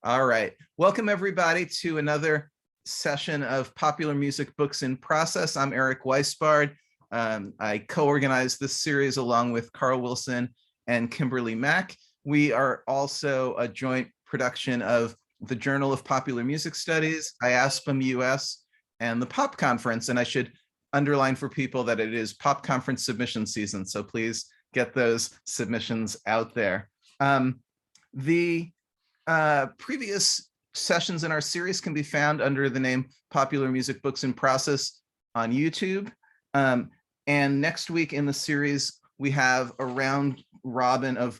All right. Welcome, everybody, to another session of Popular Music Books in Process. I'm Eric Weisbard. I co-organized this series along with Carl Wilson and Kimberly Mack. We are also a joint production of the Journal of Popular Music Studies, IASPM US, and the Pop Conference. And I should underline for people that it is Pop Conference submission season, so please get those submissions out there. The previous sessions in our series can be found under the name Popular Music Books in Process on YouTube. And next week in the series, we have a round robin of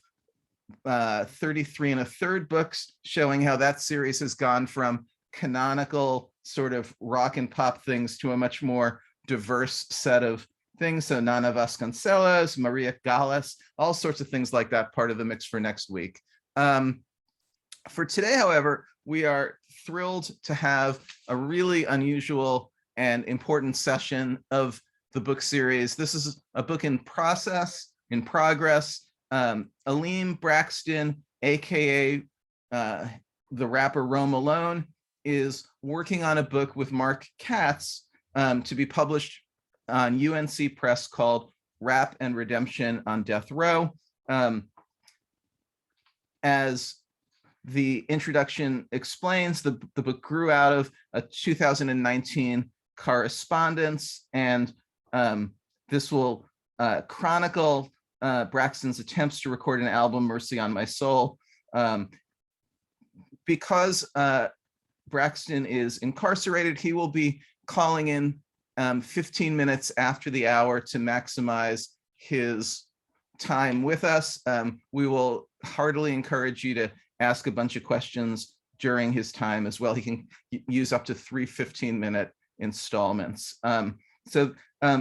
33 1/3 books, showing how that series has gone from canonical sort of rock and pop things to a much more diverse set of things. So Nana Vasconcelos, Maria Gallus, all sorts of things like that, part of the mix for next week. For today, however, we are thrilled to have a really unusual and important session of the book series. This is a book in progress. Alim Braxton, aka the rapper RRome Alone, is working on a book with Mark Katz to be published on UNC Press called Rap and Redemption on Death Row. As the introduction explains, the book grew out of a 2019 correspondence, and this will chronicle Braxton's attempts to record an album, Mercy on My Soul. Because Braxton is incarcerated, he will be calling in 15 minutes after the hour to maximize his time with us. We will heartily encourage you to ask a bunch of questions during his time as well. He can use up to 3 15-minute installments.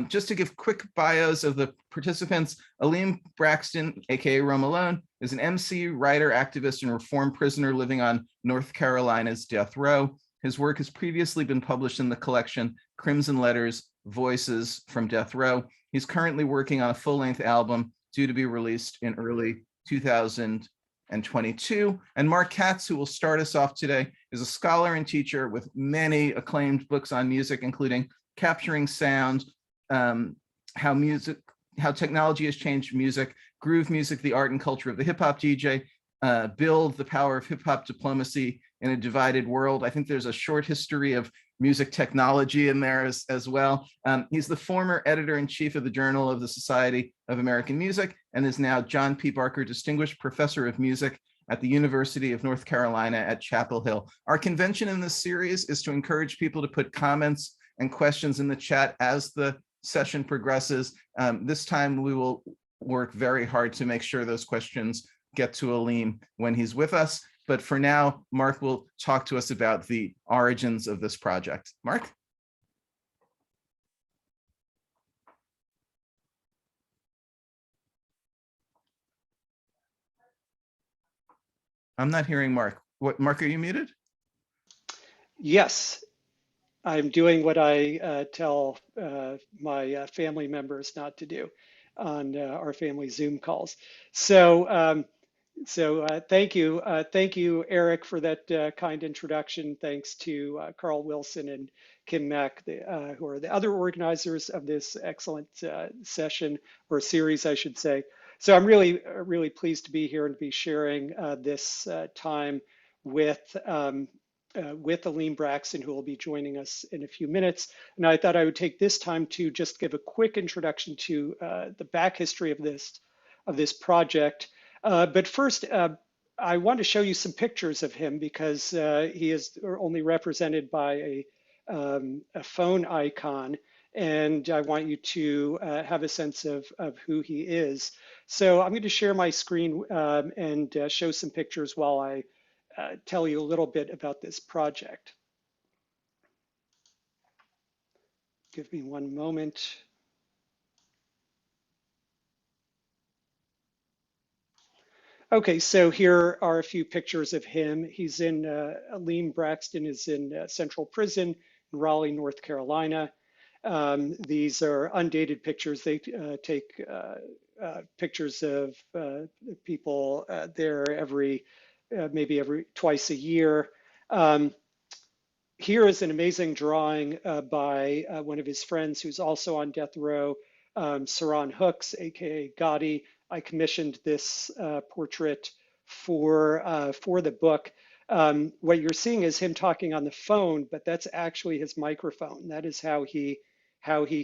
Just to give quick bios of the participants, Alim Braxton, aka RRome Alone, is an MC, writer, activist, and reform prisoner living on North Carolina's death row. His work has previously been published in the collection Crimson Letters, Voices from Death Row. He's currently working on a full-length album due to be released in early 2022. And Mark Katz, who will start us off today, is a scholar and teacher with many acclaimed books on music, including Capturing Sound, How Technology Has Changed Music, Groove Music, the Art and Culture of the Hip Hop DJ, Build, the Power of Hip Hop Diplomacy in a Divided World. I think there's a short history of music technology in there as well. He's the former editor-in-chief of the Journal of the Society of American Music and is now John P. Barker Distinguished Professor of Music at the University of North Carolina at Chapel Hill. Our convention in this series is to encourage people to put comments and questions in the chat as the session progresses. This time we will work very hard to make sure those questions get to Alim when he's with us. But for now, Mark will talk to us about the origins of this project. Mark? I'm not hearing Mark. What, Mark, are you muted? Yes, I'm doing what I tell my family members not to do on our family Zoom calls. So thank you, Eric, for that kind introduction. Thanks to Carl Wilson and Kim Mack, who are the other organizers of this excellent session, or series, I should say. So I'm really pleased to be here and be sharing this time with Alim Braxton, who will be joining us in a few minutes. And I thought I would take this time to just give a quick introduction to the back history of this project. But first, I want to show you some pictures of him because he is only represented by a phone icon, and I want you to have a sense of who he is. So I'm going to share my screen and show some pictures while I tell you a little bit about this project. Give me one moment. Okay, so here are a few pictures of him. He's in, Alim Braxton is in Central Prison in Raleigh, North Carolina. These are undated pictures. They take pictures of people there every maybe every twice a year. Um, Here is an amazing drawing by one of his friends who's also on death row, Saran Hooks, aka Gotti. I commissioned this portrait for the book. What you're seeing is him talking on the phone, but that's actually his microphone. That is how he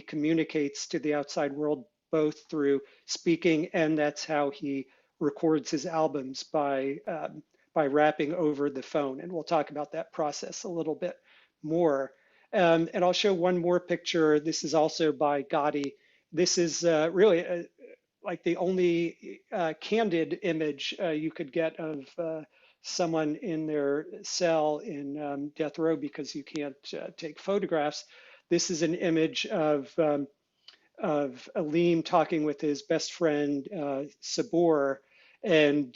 communicates to the outside world, both through speaking, and that's how he records his albums by rapping over the phone. And we'll talk about that process a little bit more. And I'll show one more picture. This is also by Gotti. This is really like the only candid image you could get of someone in their cell in death row, because you can't take photographs. This is an image of Elim talking with his best friend Sabor, and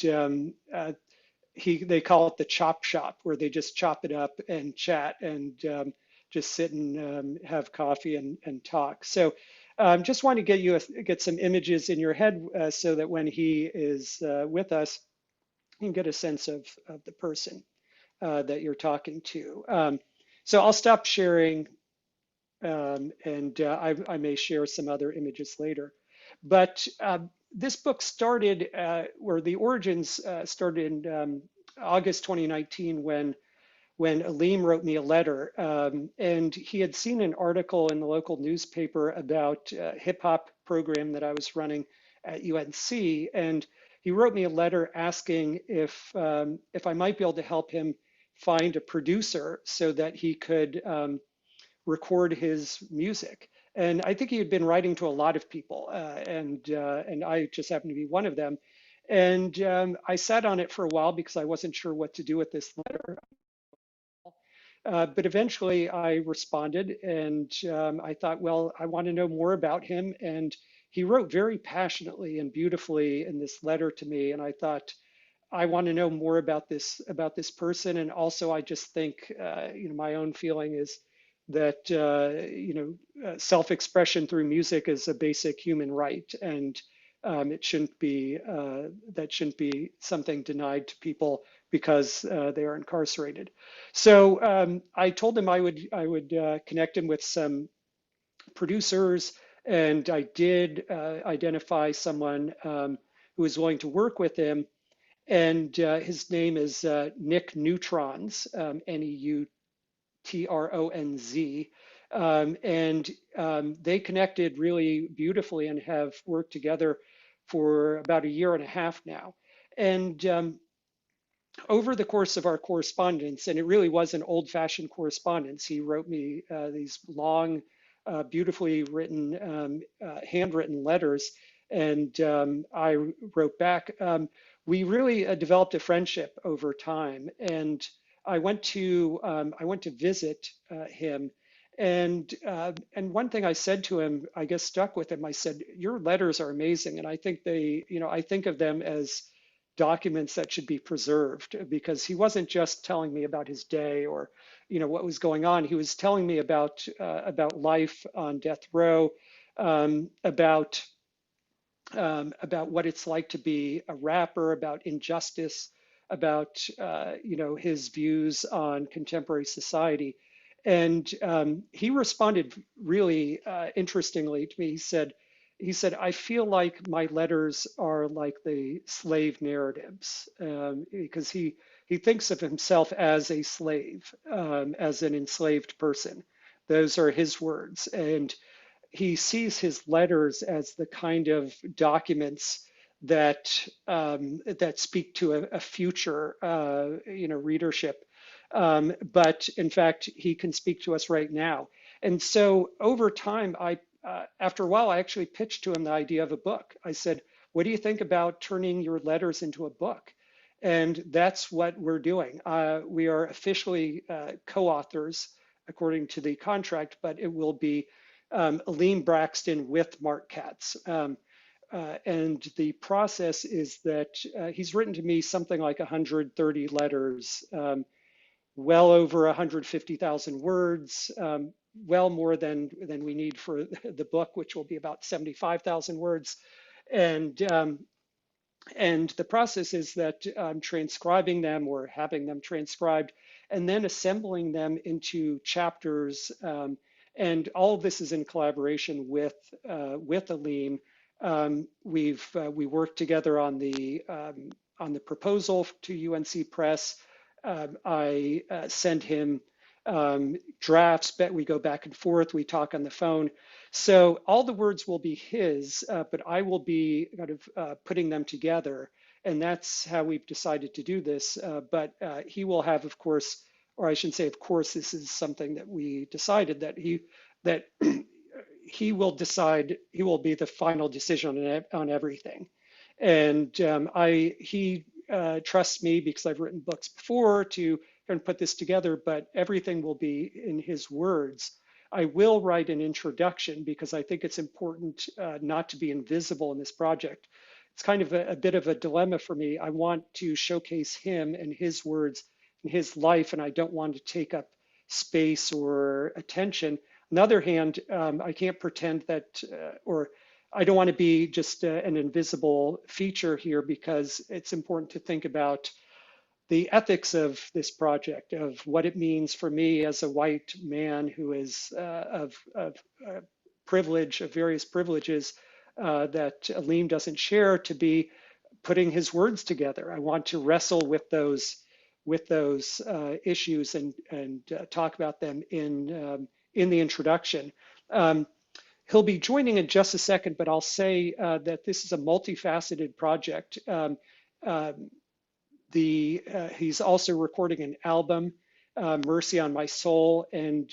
they call it the chop shop, where they just chop it up and chat and just sit and have coffee and talk. So just want to get some images in your head so that when he is with us, you can get a sense of the person that you're talking to. So I'll stop sharing, and I may share some other images later. But this book started, where the origins started in August 2019, when Elim wrote me a letter, and he had seen an article in the local newspaper about a hip hop program that I was running at UNC, and he wrote me a letter asking if I might be able to help him find a producer so that he could record his music. And I think he had been writing to a lot of people, and I just happened to be one of them. And I sat on it for a while because I wasn't sure what to do with this letter. But eventually I responded, and I thought, well, I want to know more about him. And he wrote very passionately and beautifully in this letter to me. And I thought, I want to know more about this person. And also, I just think, my own feeling is that self-expression through music is a basic human right, and it shouldn't be something denied to people because they are incarcerated. So I told him I would connect him with some producers, and I did identify someone who was willing to work with him. And his name is Nick Neutronz, Neutronz. And they connected really beautifully and have worked together for about a year and a half now. And over the course of our correspondence, and it really was an old-fashioned correspondence, he wrote me these long, beautifully written, handwritten letters, and I wrote back. We really developed a friendship over time, and I went to visit him, and one thing I said to him, I guess stuck with him. I said, "Your letters are amazing, and I think I think of them as documents that should be preserved," because he wasn't just telling me about his day or what was going on. He was telling me about life on death row, about what it's like to be a rapper, about injustice, about his views on contemporary society. And he responded really interestingly to me. He said, "I feel like my letters are like the slave narratives," because he thinks of himself as a slave, as an enslaved person. Those are his words, and he sees his letters as the kind of documents that speak to a future readership. But in fact, he can speak to us right now. And so over time, after a while, I actually pitched to him the idea of a book. I said, "What do you think about turning your letters into a book?" And that's what we're doing. We are officially co-authors according to the contract, but it will be Alim Braxton with Mark Katz. And the process is that he's written to me something like 130 letters, well over 150,000 words, well more than we need for the book, which will be about 75,000 words. And And the process is that I'm transcribing them or having them transcribed and then assembling them into chapters. And all of this is in collaboration with Alim. We worked together on the proposal to UNC Press. I send him drafts, but we go back and forth, we talk on the phone. So all the words will be his, but I will be kind of putting them together. And that's how we've decided to do this. But he will have, of course, or I should say, of course, this is something that we decided that he will decide, he will be the final decision on everything. And he trusts me because I've written books before to kind of put this together, but everything will be in his words. I will write an introduction because I think it's important not to be invisible in this project. It's kind of a bit of a dilemma for me. I want to showcase him and his words and his life, and I don't want to take up space or attention. On the other hand, I can't pretend that, or I don't want to be just an invisible feature here because it's important to think about the ethics of this project, of what it means for me as a white man who is of privilege, of various privileges that Alim doesn't share, to be putting his words together. I want to wrestle with those issues and talk about them in the introduction. He'll be joining in just a second, but I'll say that this is a multifaceted project. He's also recording an album, Mercy on My Soul, and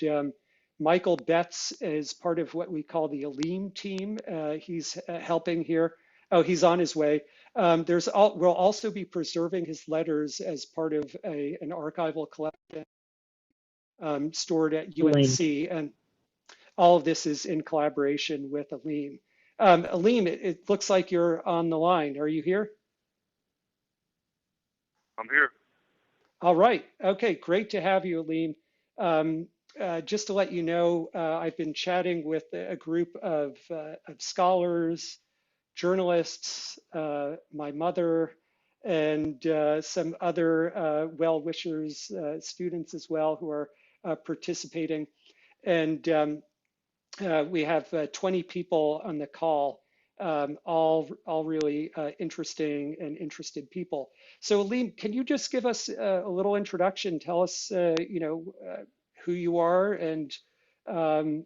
Michael Betts is part of what we call the Elim team. He's helping here. Oh, he's on his way. We'll also be preserving his letters as part of an archival collection stored at UNC, and all of this is in collaboration with Alim. Alim, it looks like you're on the line. Are you here? I'm here. All right. Okay, great to have you, Alim. Just to let you know, I've been chatting with a group of scholars, journalists, my mother, and some other well-wishers, students as well, who are participating. And we have 20 people on the call, all really interesting and interested people. So Alim, can you just give us a little introduction? Tell us, who you are and the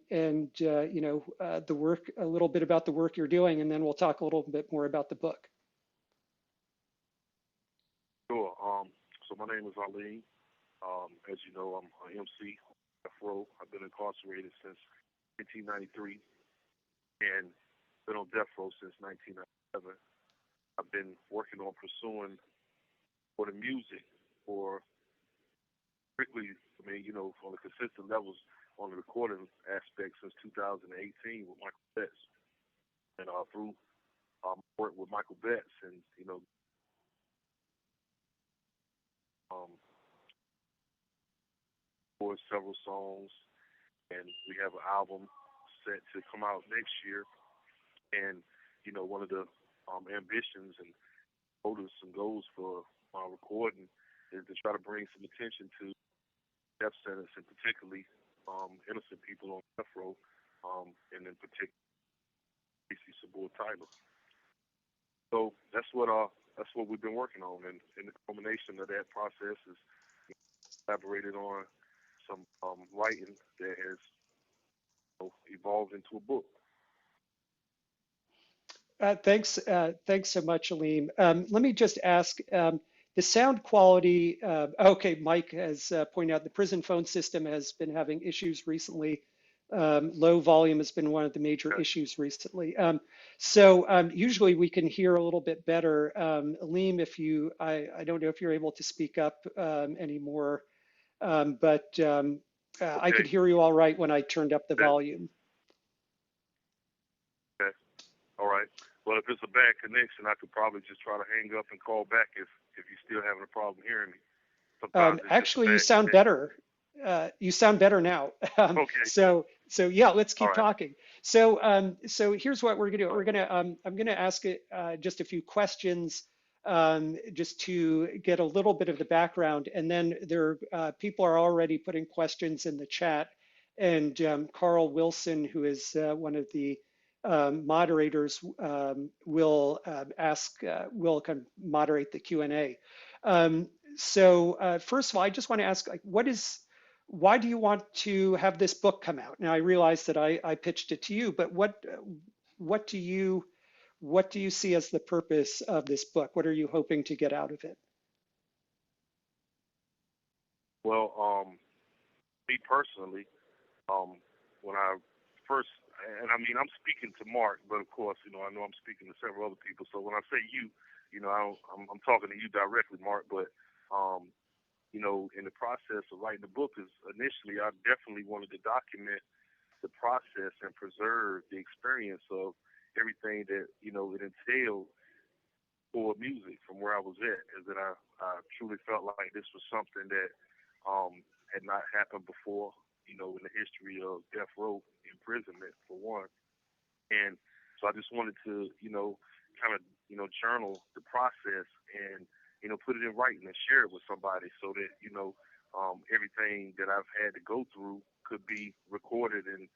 work, a little bit about the work you're doing, and then we'll talk a little bit more about the book. Sure. So my name is Alim. As you know, I'm an MC, Afro. I've been incarcerated since 1993 and been on death row since 1997. I've been working on pursuing for the music for strictly, on the consistent levels on the recording aspect since 2018 with Michael Betts. And through work with Michael Betts and, for several songs, and we have an album set to come out next year. And one of the ambitions and motives and goals for my recording is to try to bring some attention to death sentence, and particularly innocent people on death row, and in particular Sabor Tyler. So that's what we've been working on, and the culmination of that process is collaborated on some writing that has evolved into a book. Thanks so much, Alim. Let me just ask, the sound quality, okay, Mike has pointed out the prison phone system has been having issues recently. Low volume has been one of the major issues recently. So usually we can hear a little bit better. Alim, I don't know if you're able to speak up anymore, but okay. I could hear you all right when I turned up the volume. Okay. All right. Well, if it's a bad connection, I could probably just try to hang up and call back if you're still having a problem hearing me. Actually, you sound better. You sound better now. Okay. So yeah, let's keep right. talking. So here's what we're gonna do. I'm gonna ask just a few questions just to get a little bit of the background. And then people are already putting questions in the chat. And Carl Wilson, who is one of the moderators, will will kind of moderate the Q&A. So first of all, I just want to ask, like, why do you want to have this book come out? Now, I realize that I pitched it to you, but what do you see as the purpose of this book? What are you hoping to get out of it? Well, me personally, when I first, and I mean, I'm speaking to Mark, but of course, I know I'm speaking to several other people. So when I say you, I'm talking to you directly, Mark. But in the process of writing the book, is initially I definitely wanted to document the process and preserve the experience of everything that it entailed for music from where I was at. Is that I truly felt like this was something that had not happened before, in the history of death row imprisonment, for one. And so I just wanted to, kind of, journal the process and, put it in writing and share it with somebody so that, everything that I've had to go through could be recorded and,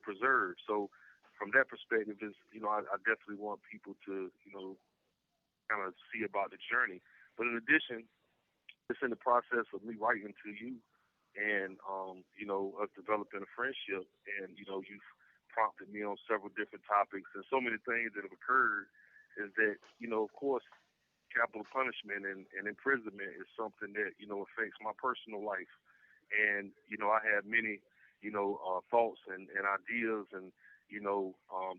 preserved. So from that perspective, is, I definitely want people to, kind of see about the journey. But in addition, it's in the process of me writing to you and, us developing a friendship. And, you've prompted me on several different topics and so many things that have occurred is that, of course, capital punishment and imprisonment is something that, affects my personal life. And, I have many, thoughts and ideas and,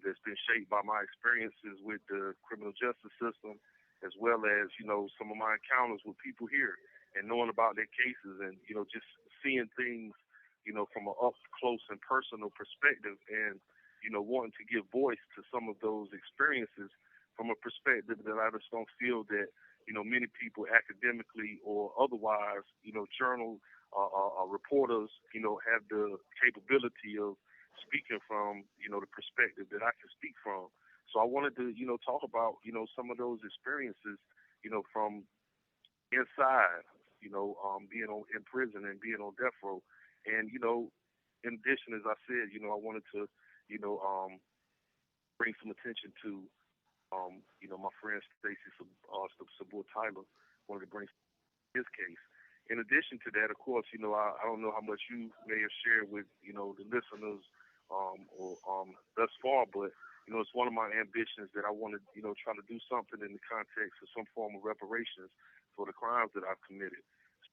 that's been shaped by my experiences with the criminal justice system, as well as, some of my encounters with people here and knowing about their cases and, just seeing things, from an up close and personal perspective and, wanting to give voice to some of those experiences from a perspective that I just don't feel that, many people academically or otherwise, journal reporters, have the capability of speaking from, the perspective that I can speak from. So I wanted to, talk about, some of those experiences, from inside, being in prison and being on death row. And, in addition, as I said, I wanted to, bring some attention to, my friend Stacy Sabor Tyler, wanted to bring his case. In addition to that, of course, I don't know how much you may have shared with, the listeners thus far, but, it's one of my ambitions that I want to, try to do something in the context of some form of reparations for the crimes that I've committed.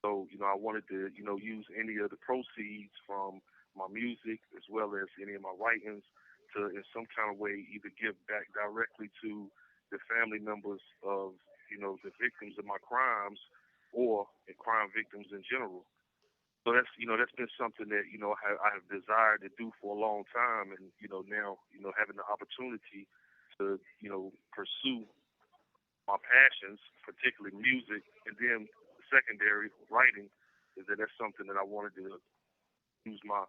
So, I wanted to, use any of the proceeds from my music as well as any of my writings to, in some kind of way, either give back directly to the family members of, the victims of my crimes or the crime victims in general. So that's, that's been something that, I have desired to do for a long time. And, now, having the opportunity to, pursue my passions, particularly music, and then secondary writing, is that that's something that I wanted to use my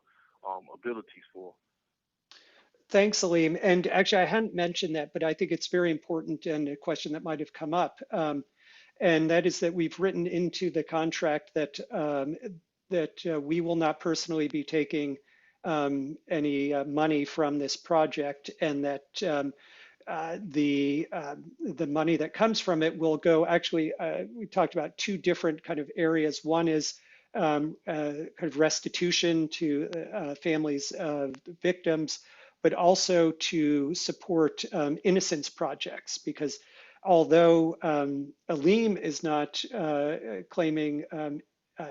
abilities for. Thanks, Alim. And actually, I hadn't mentioned that, but I think it's very important and a question that might have come up. And that is that we've written into the contract that we will not personally be taking any money from this project, and that the money that comes from it will go. Actually, we talked about two different kind of areas. One is kind of restitution to families of victims, but also to support innocence projects, because although Elim is not claiming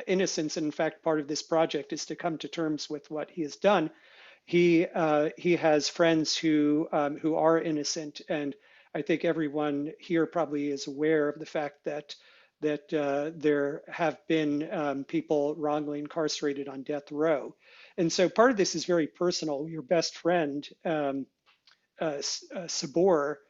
innocence, and in fact, part of this project is to come to terms with what he has done, he has friends who are innocent, and I think everyone here probably is aware of the fact that there have been people wrongly incarcerated on death row. And so part of this is very personal. Your best friend, Sabor,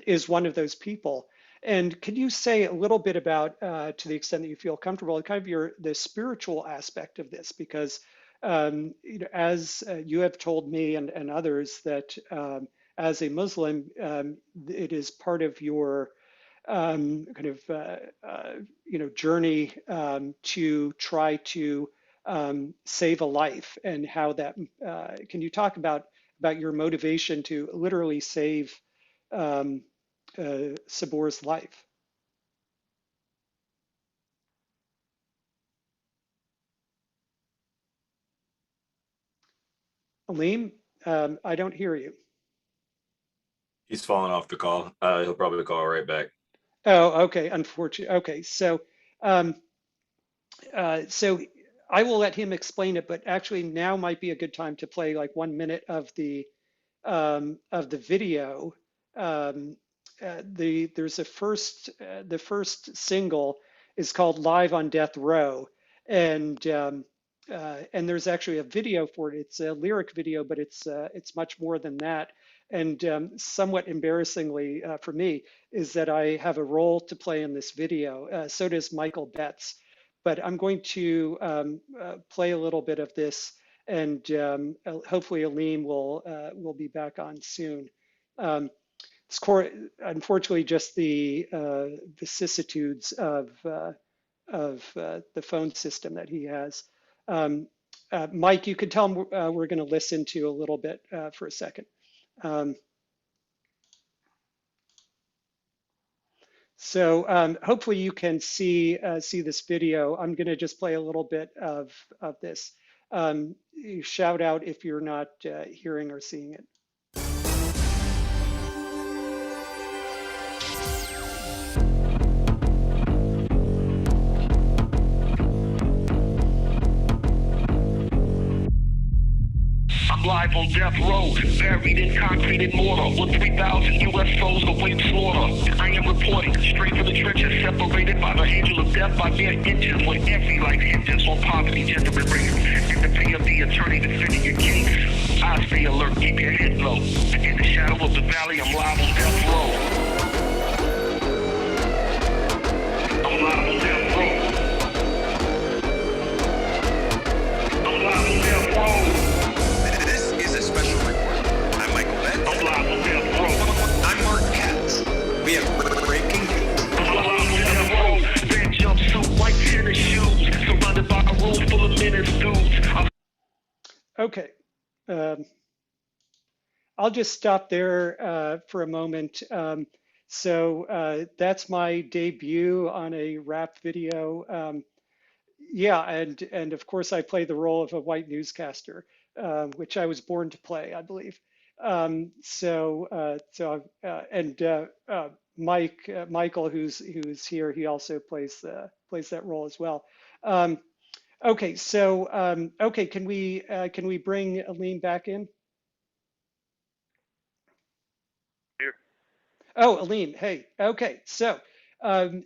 is one of those people. And could you say a little bit about, to the extent that you feel comfortable, kind of the spiritual aspect of this? Because as you have told me and others, that as a Muslim, it is part of your kind of journey to try to save a life, and how that can you talk about your motivation to literally save Sabor's life? Alim, I don't hear you. He's falling off the call. He'll probably call right back. Oh, okay. Unfortunate. Okay, um, so I will let him explain it, but actually now might be a good time to play like 1 minute of the video. There's the first single is called "Live on Death Row," and there's actually a video for it. It's a lyric video, but it's much more than that. And somewhat embarrassingly for me is that I have a role to play in this video. So does Michael Betts. But I'm going to play a little bit of this, and hopefully Elim will be back on soon. It's unfortunately just the vicissitudes of the phone system that he has. Mike, you could tell him we're going to listen to a little bit for a second. So hopefully you can see this video. I'm going to just play a little bit of this. You shout out if you're not hearing or seeing it. Live on death row, buried in concrete and mortar, with 3,000 U.S. souls await slaughter. I am reporting straight from the trenches, separated by the angel of death by mere inches, with every life hinges on poverty, gender, and race. And the PMB attorney defending your case. I stay alert, keep your head low. In the shadow of the valley, I'm live on death row. I'm live on death row. I'm live on death row. Katz. We have breaking news. Red jumpsuit, white tennis shoes, surrounded by a room full of menace dudes. Okay. I'll just stop there for a moment. So that's my debut on a rap video. Yeah, and of course I play the role of a white newscaster, which I was born to play, I believe. Michael, who's here, he also plays that role as well. Okay, so okay, can we bring Elim back in? Here. Oh, Elim, hey. Okay, so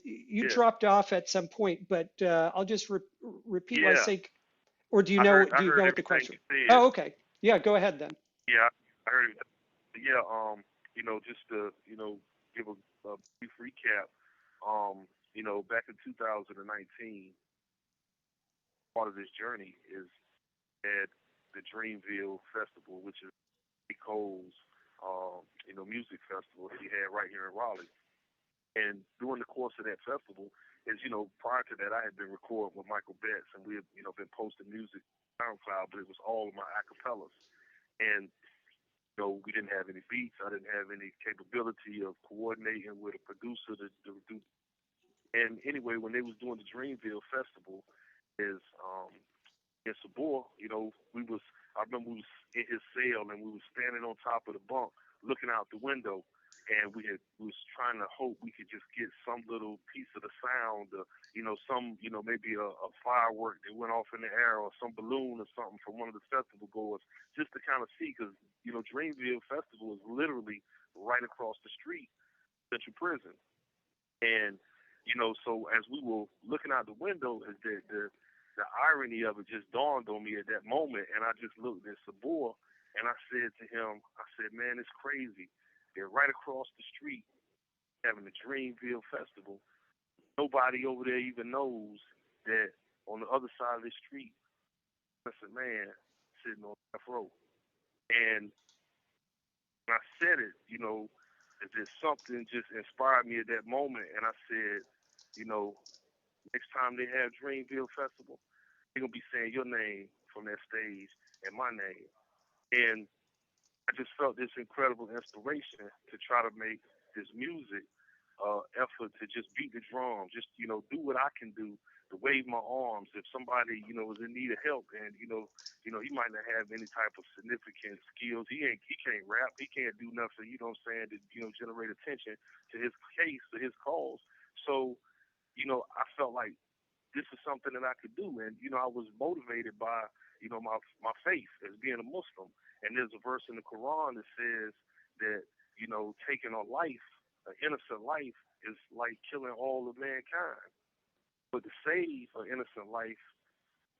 you Yeah. dropped off at some point, but I'll just repeat what I Yeah. say. Or do you I know heard what the everything question? you said. Oh, okay. Yeah, go ahead then. Yeah, I heard it. Yeah, just to, give a brief recap, back in 2019, part of this journey is at the Dreamville Festival, which is Cole's, music festival that he had right here in Raleigh. And during the course of that festival, prior to that, I had been recording with Michael Betts, and we had, been posting music on SoundCloud, but it was all of my acapellas. And we didn't have any beats. I didn't have any capability of coordinating with a producer to do. And anyway, when they was doing the Dreamville Festival, in Sabor, I remember we was in his cell and we was standing on top of the bunk, looking out the window, and we was trying to hope we could just get some little piece of the sound, maybe a firework that went off in the air or some balloon or something from one of the festival goers, just to kind of see, because Dreamville Festival is literally right across the street, Central Prison, and so as we were looking out the window, the irony of it just dawned on me at that moment, and I just looked at Sabor and I said to him, man, it's crazy. They're right across the street having the Dreamville Festival. Nobody over there even knows that on the other side of the street, there's a man sitting on that row. And when I said it, is that something just inspired me at that moment, and I said, you know, next time they have Dreamville Festival, they're gonna be saying your name from that stage and my name. And I just felt this incredible inspiration to try to make this music effort to just beat the drum, just do what I can do, to wave my arms. If somebody is in need of help, and he might not have any type of significant skills, he can't rap, he can't do nothing. To generate attention to his case, to his cause. So I felt like this is something that I could do. And, I was motivated by, my faith as being a Muslim. And there's a verse in the Quran that says that, taking a life, an innocent life, is like killing all of mankind. But to save an innocent life,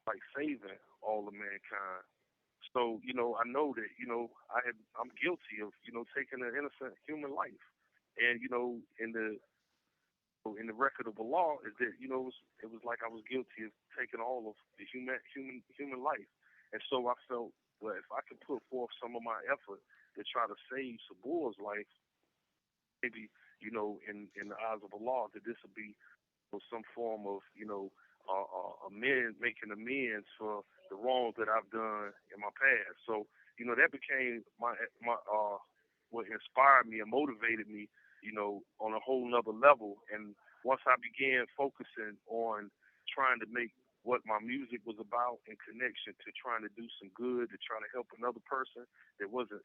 like saving all of mankind. So, I know that, I'm guilty of, taking an innocent human life. And, in the record of the law is that it was like I was guilty of taking all of the human life, and so I felt, well, if I could put forth some of my effort to try to save Sabur's life, maybe in the eyes of Allah, that this would be some form of making amends for the wrongs that I've done in my past. So that became my what inspired me and motivated me on a whole nother level. And once I began focusing on trying to make what my music was about in connection to trying to do some good, to try to help another person, it wasn't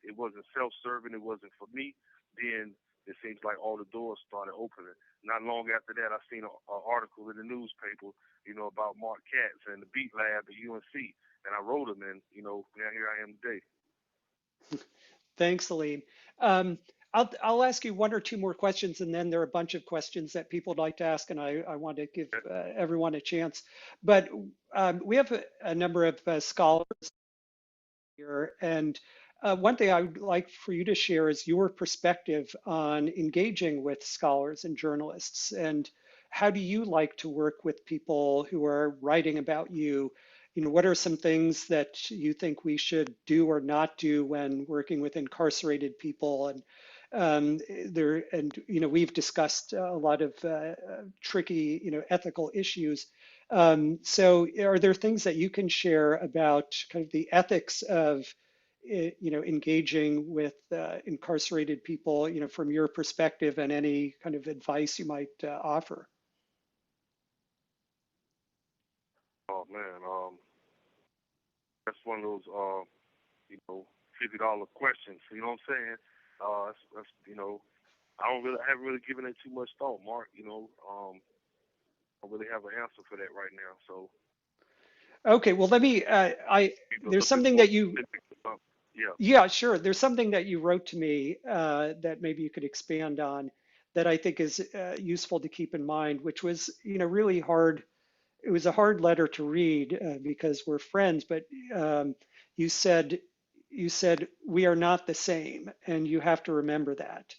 self-serving, it wasn't for me, then it seems like all the doors started opening. Not long after that, I seen an article in the newspaper, about Mark Katz and the Beat Lab at UNC, and I wrote him, and now here I am today. Thanks, Alim. I'll ask you one or two more questions, and then there are a bunch of questions that people would like to ask, and I want to give everyone a chance. But we have a number of scholars here, and one thing I would like for you to share is your perspective on engaging with scholars and journalists, and how do you like to work with people who are writing about you? What are some things that you think we should do or not do when working with incarcerated people? And we've discussed a lot of tricky, ethical issues. So are there things that you can share about kind of the ethics of, engaging with incarcerated people, from your perspective, and any kind of advice you might offer? Oh man, that's one of those $50 questions. You know what I'm saying? That's I haven't really given it too much thought, Mark. I don't really have an answer for that right now. So. Okay, well, let me. There's something that you. Yeah, sure. There's something that you wrote to me that maybe you could expand on, that I think is useful to keep in mind, which was, really hard. It was a hard letter to read because we're friends, but you said we are not the same, and you have to remember that,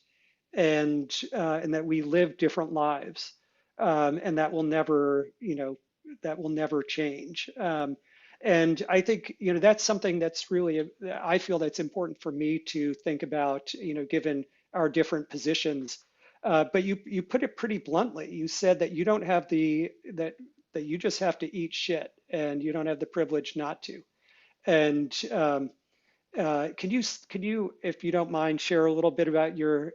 and that we live different lives, and that will never change. And I think that's something that's really, I feel that's important for me to think about, given our different positions. But you put it pretty bluntly. You said that you don't have that you just have to eat shit, and you don't have the privilege not to. And can you, if you don't mind, share a little bit about your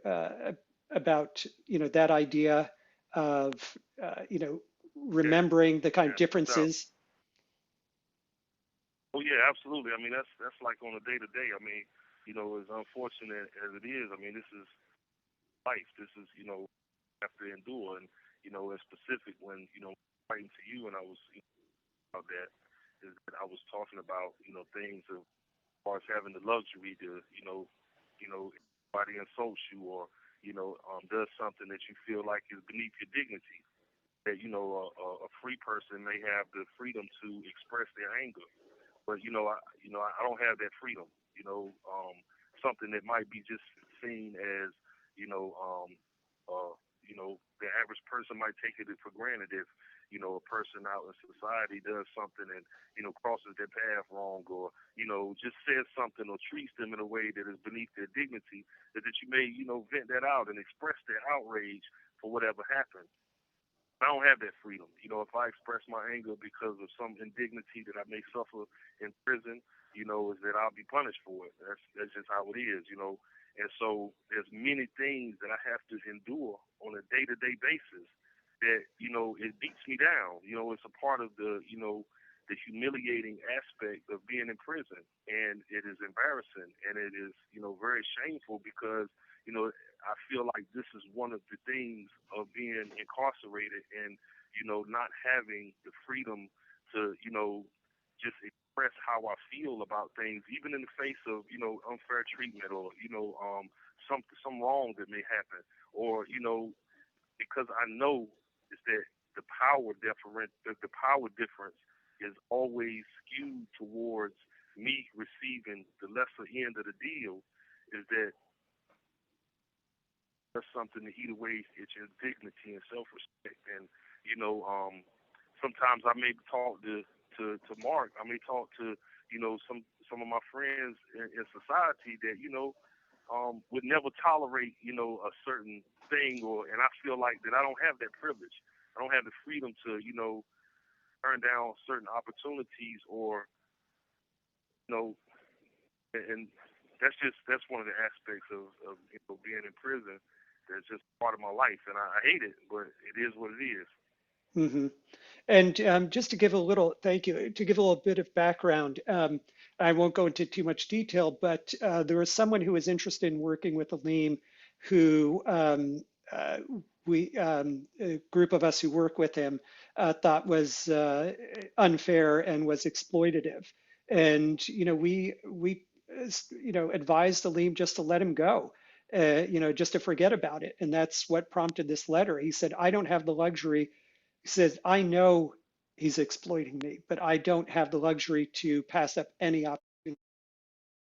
that idea of remembering the kind of differences? Oh yeah, absolutely. I mean, that's like on a day to day. I mean, as unfortunate as it is, I mean, this is life. This is have to endure, and as specific when writing to you, and I was about that, is that I was talking about things of as far as having the luxury to anybody insults you, or does something that you feel like is beneath your dignity. That a free person may have the freedom to express their anger. But I don't have that freedom. Something that might be just seen as the average person might take it for granted. If a person out in society does something and, crosses their path wrong, or, just says something or treats them in a way that is beneath their dignity, that you may, vent that out and express their outrage for whatever happened. I don't have that freedom. If I express my anger because of some indignity that I may suffer in prison, is that I'll be punished for it. That's just how it is, And so there's many things that I have to endure on a day-to-day basis that, it beats me down. It's a part of the humiliating aspect of being in prison. And it is embarrassing, and it is, very shameful because, I feel like this is one of the things of being incarcerated and, not having the freedom to, just express how I feel about things, even in the face of, unfair treatment or, some wrong that may happen, or, because I know is that the power difference is always skewed towards me receiving the lesser end of the deal, is that that's something to eat away at your dignity and self-respect. And, sometimes I may talk to Mark, I may talk to, some of my friends in society that, would never tolerate, a certain thing, and I feel like that I don't have that privilege. I don't have the freedom to, turn down certain opportunities or, and that's one of the aspects of being in prison. That's just part of my life, and I hate it, but it is what it is. Hmm. And just to give a little, thank you, to give a little bit of background, I won't go into too much detail, but there was someone who was interested in working with Elim who a group of us who work with him thought was unfair and was exploitative. And, we advised Elim just to let him go. Just to forget about it. And that's what prompted this letter. He said, I don't have the luxury. He says, I know he's exploiting me, but I don't have the luxury to pass up any opportunity.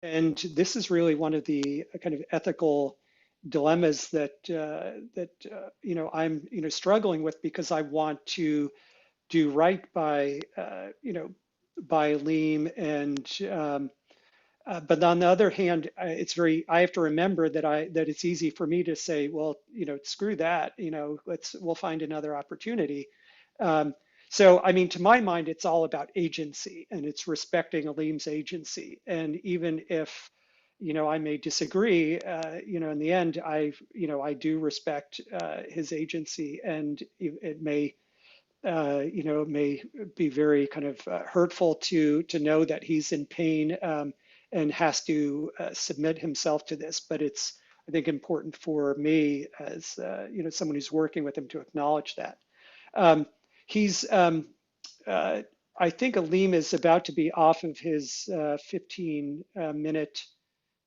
And this is really one of the kind of ethical dilemmas that I'm struggling with, because I want to do right by by Elim, and but on the other hand, I have to remember that it's easy for me to say, well, screw that, we'll find another opportunity. So, I mean, to my mind, it's all about agency, and it's respecting Elim's agency. And even if, I may disagree, in the end, I do respect his agency, and it may, it may be very kind of hurtful to know that he's in pain and has to submit himself to this. But it's, I think, important for me as someone who's working with him to acknowledge that. He's, I think Elim is about to be off of his 15-minute,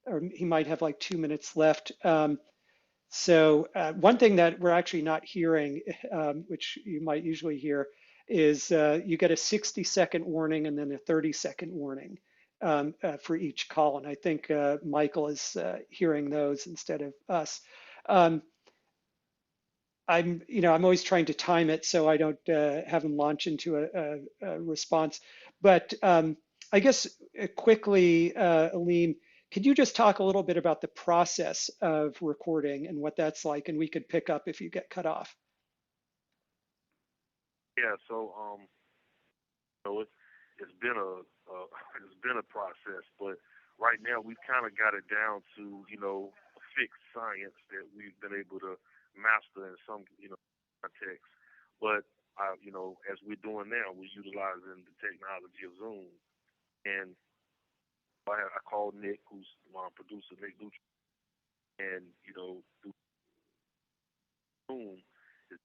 or he might have like 2 minutes left. So one thing that we're actually not hearing, which you might usually hear, is you get a 60-second warning and then a 30-second warning for each call. And I think Michael is hearing those instead of us. I'm always trying to time it so I don't have him launch into a response. But I guess quickly, Elim, could you just talk a little bit about the process of recording and what that's like? And we could pick up if you get cut off. Yeah. So, it's been a process, but right now we've kind of got it down to a fixed science that we've been able to master in some context. But as we're doing now, we're utilizing the technology of Zoom, and I called Nick, who's my producer, Nick Dutra, and through Zoom, it's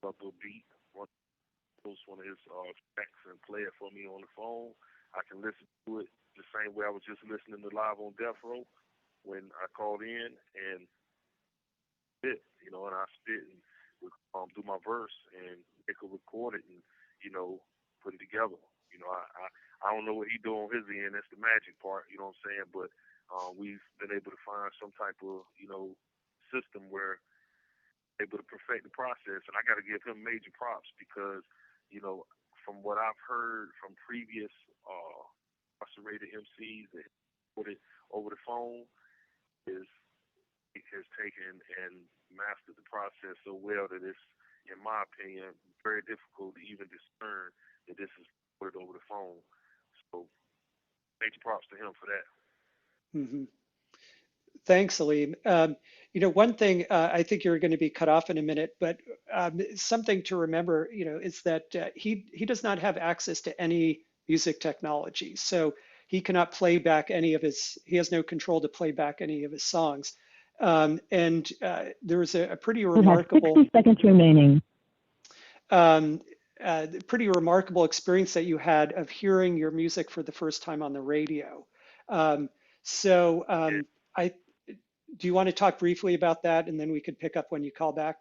up a beat, one of his tracks, and play it for me on the phone. I can listen to it the same way I was just listening to Live on Death Row when I called in, and spit, and I spit and would do my verse, and Nick will record it and put it together. I don't know what he do on his end. That's the magic part, you know what I'm saying? But we've been able to find some type of, system where we're able to perfect the process. And I got to give him major props because from what I've heard from previous incarcerated MCs that put it over the phone, is it has taken and mastered the process so well that it's, in my opinion, very difficult to even discern that this is put over the phone. So, major props to him for that. Mm-hmm. Thanks, Alim. One thing, I think you're going to be cut off in a minute, but something to remember, is that he does not have access to any music technology. So he cannot play back he has no control to play back any of his songs. And there was a pretty remarkable 60 seconds remaining. Pretty remarkable experience that you had of hearing your music for the first time on the radio. Do you want to talk briefly about that, and then we could pick up when you call back?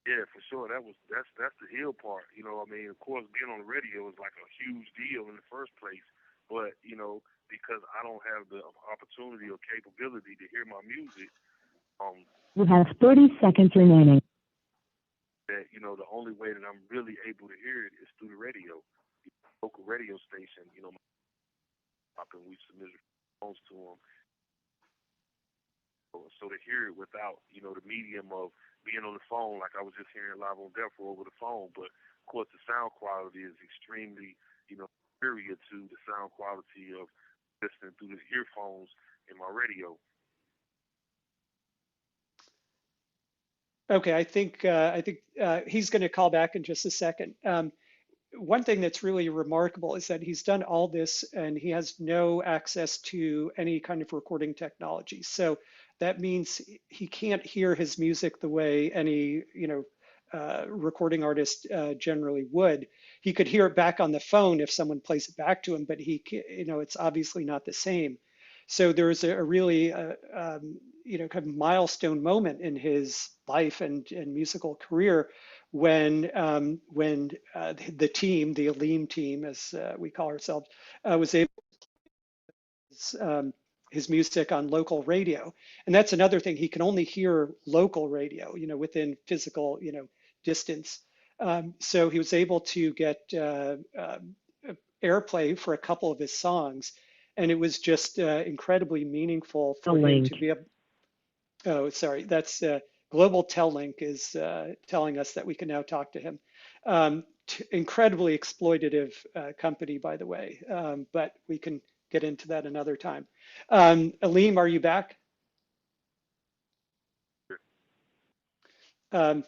Yeah, for sure. That's the ill part. Of course, being on the radio is like a huge deal in the first place. But, because I don't have the opportunity or capability to hear my music, You have 30 seconds remaining. that, the only way that I'm really able to hear it is through the radio. Local radio station, and we submitted phones to them. So to hear it without, the medium of being on the phone, like I was just hearing live on Death Row over the phone, but of course the sound quality is extremely, superior to the sound quality of listening through the earphones in my radio. Okay, I think he's going to call back in just a second. One thing that's really remarkable is that he's done all this and he has no access to any kind of recording technology. So that means he can't hear his music the way any, recording artist generally would. He could hear it back on the phone if someone plays it back to him, but it's obviously not the same. So there's a really, kind of milestone moment in his life and musical career when the team, the Elim team, as we call ourselves, was able to his music on local radio. And that's another thing. He can only hear local radio, within physical, distance. So he was able to get airplay for a couple of his songs. And it was just incredibly meaningful for him to be able. Oh, sorry. That's Global Tellink is telling us that we can now talk to him. Incredibly exploitative company, by the way, but we can get into that another time. Alim, are you back? Can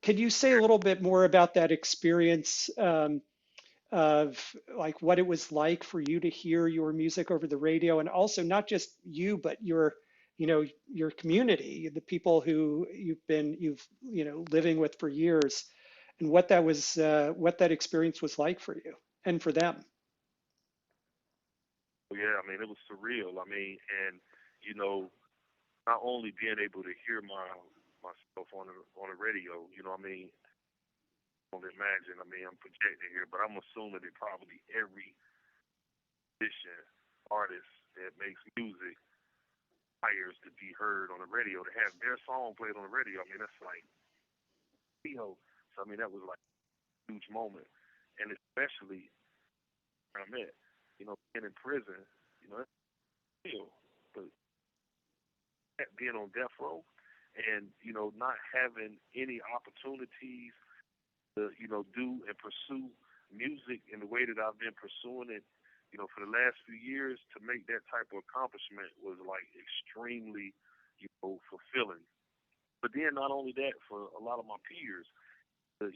you say a little bit more about that experience of like what it was like for you to hear your music over the radio, and also not just you, but your community, the people who you've living with for years, and what that experience was like for you and for them? Yeah, it was surreal. And not only being able to hear myself on the radio, I don't imagine. I'm projecting here, but I'm assuming that probably every musician, artist that makes music hires to be heard on the radio, to have their song played on the radio. That's like, so that was like a huge moment, and especially where I'm at, being in prison, that's real, but being on death row and not having any opportunities to do and pursue music in the way that I've been pursuing it, for the last few years, to make that type of accomplishment was like extremely, fulfilling. But then not only that, for a lot of my peers, for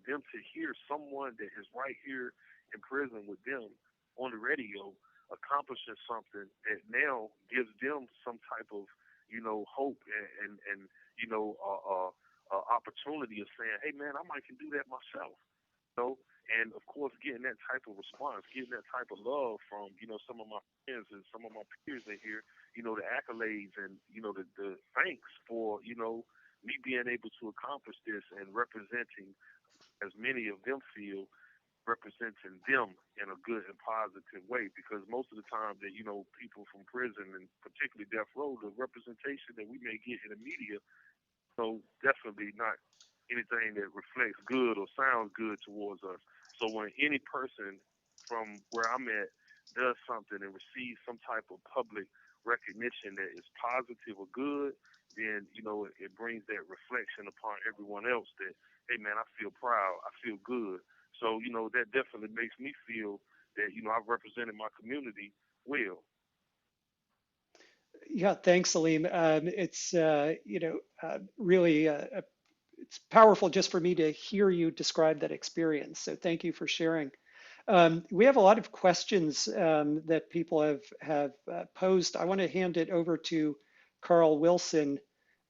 them to hear someone that is right here in prison with them on the radio accomplishing something that now gives them some type of, hope and opportunity of saying, hey man, I might can do that myself. And of course, getting that type of response, getting that type of love from, some of my friends and some of my peers in here, the accolades and, the thanks for, me being able to accomplish this and representing, as many of them feel, representing them in a good and positive way. Because most of the time that, people from prison and particularly death row, the representation that we may get in the media, definitely not anything that reflects good or sounds good towards us. So when any person from where I'm at does something and receives some type of public recognition that is positive or good, then it brings that reflection upon everyone else that, hey man, I feel proud, I feel good. So that definitely makes me feel that I've represented my community well. Yeah, thanks, Alim. It's really it's powerful just for me to hear you describe that experience. So thank you for sharing. We have a lot of questions that people have posed. I want to hand it over to Carl Wilson.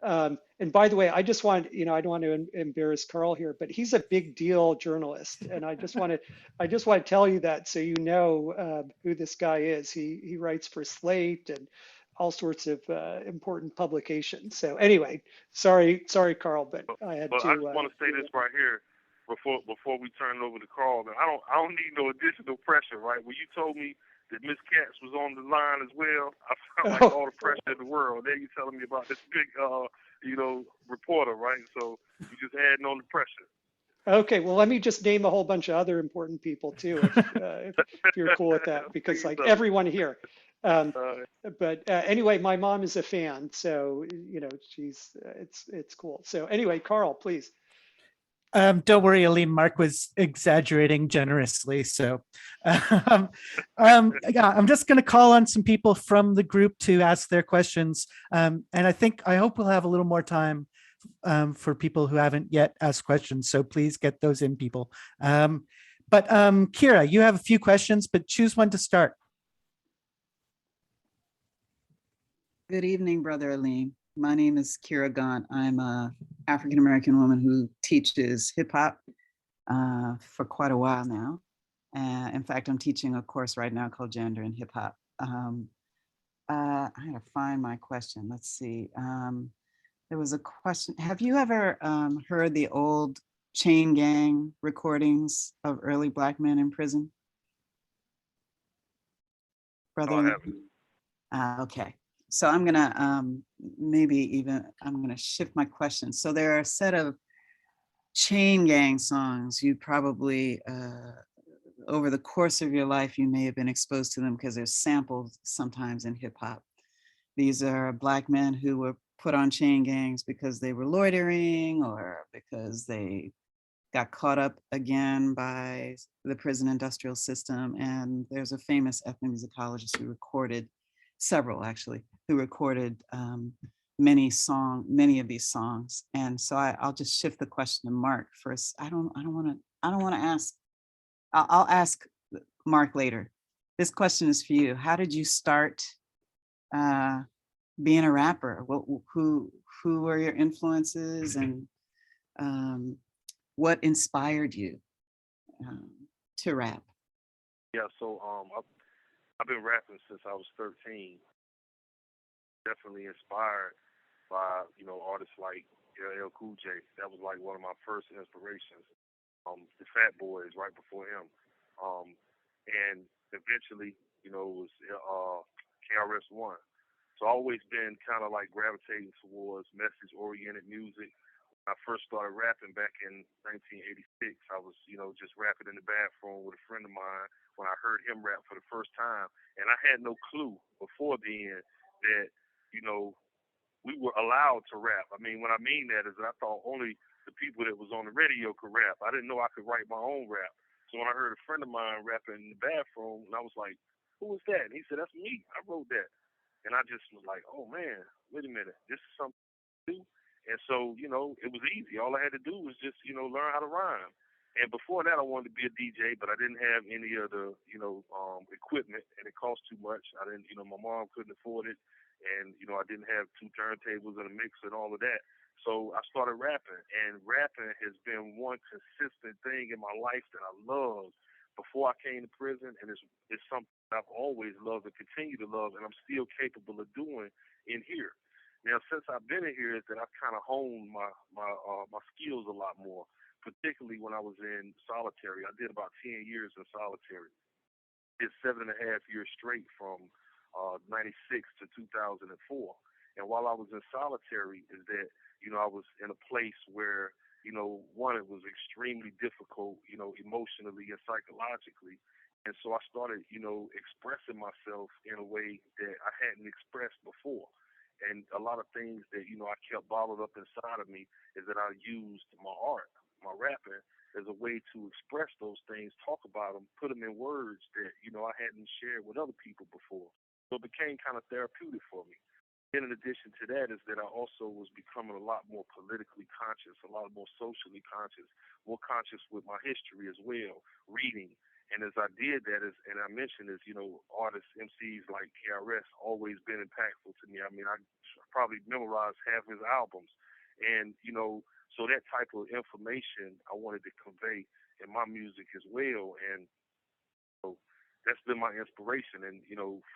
And by the way, I just want, I don't want to embarrass Carl here, but he's a big deal journalist, and I just want to tell you that so you know who this guy is. He writes for Slate and all sorts of important publications. So anyway, sorry, Carl, but I had to. I just want to say this right here before we turn it over to Carl. I don't need no additional pressure, right? When you told me that Miss Katz was on the line as well, I felt like all the pressure in the world. Then you telling me about this big, reporter, right? So you just adding on the pressure. Okay, well, let me just name a whole bunch of other important people too, if you're cool with that, because like everyone here. But anyway, my mom is a fan, so it's cool. So anyway, Carl, please. Don't worry, Alim. Mark was exaggerating generously. So yeah, I'm just going to call on some people from the group to ask their questions. And I hope we'll have a little more time for people who haven't yet asked questions. So please get those in, people. But Kira, you have a few questions, but choose one to start. Good evening, Brother Elim. My name is Kira Gaunt. I'm an African-American woman who teaches hip hop for quite a while now. In fact, I'm teaching a course right now called Gender and Hip Hop. I gotta find my question. Let's see. There was a question. Have you ever heard the old chain gang recordings of early Black men in prison? Brother? No, I haven't. Okay. So I'm gonna I'm gonna shift my question. So there are a set of chain gang songs you probably over the course of your life you may have been exposed to them because they're sampled sometimes in hip hop. These are Black men who were put on chain gangs because they were loitering or because they got caught up again by the prison industrial system. And there's a famous ethnomusicologist who recorded several actually, who recorded many of these songs. And so I'll just shift the question to Mark first. I don't want to ask. I'll ask Mark later. This question is for you. How did you start being a rapper? Who were your influences, and what inspired you to rap? Yeah, so I've been rapping since I was 13. Definitely inspired by, artists like LL Cool J. That was like one of my first inspirations. The Fat Boys right before him. And eventually, it was KRS-One. So I've always been kind of like gravitating towards message-oriented music. When I first started rapping back in 1986, I was, just rapping in the bathroom with a friend of mine when I heard him rap for the first time. And I had no clue before then that, we were allowed to rap. I mean, what I mean that is that I thought only the people that was on the radio could rap. I didn't know I could write my own rap. So when I heard a friend of mine rapping in the bathroom, and I was like, who was that? And he said, that's me. I wrote that. And I just was like, oh, man, wait a minute. This is something new. And so, it was easy. All I had to do was just, learn how to rhyme. And before that, I wanted to be a DJ, but I didn't have any of the, equipment, and it cost too much. I didn't, my mom couldn't afford it. And, I didn't have 2 turntables and a mixer and all of that. So I started rapping, and rapping has been one consistent thing in my life that I loved before I came to prison. And it's something I've always loved and continue to love, and I'm still capable of doing in here. Now, since I've been in here, is that I've kind of honed my skills a lot more, particularly when I was in solitary. I did about 10 years in solitary. Did 7.5 years straight from 96 to 2004. And while I was in solitary, is that, I was in a place where, one, it was extremely difficult, emotionally and psychologically. And so I started, expressing myself in a way that I hadn't expressed before. And a lot of things that, I kept bottled up inside of me is that I used my art, my rapping, as a way to express those things, talk about them, put them in words that, I hadn't shared with other people before. So it became kind of therapeutic for me. And in addition to that is that I also was becoming a lot more politically conscious, a lot more socially conscious, more conscious with my history as well, reading. And as I did that, and I mentioned this, artists, MCs like KRS always been impactful to me. I mean, I probably memorized half his albums. And, so that type of information I wanted to convey in my music as well. And so that's been my inspiration. And,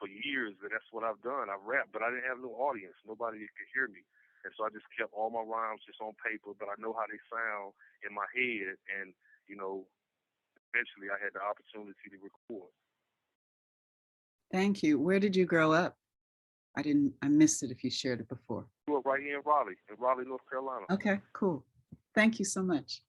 for years, that's what I've done. I've rapped, but I didn't have no audience. Nobody could hear me. And so I just kept all my rhymes just on paper, but I know how they sound in my head. And, eventually I had the opportunity to record. Thank you. Where did you grow up? I missed it if you shared it before. I grew up right here in Raleigh, North Carolina. Okay, cool. Thank you so much.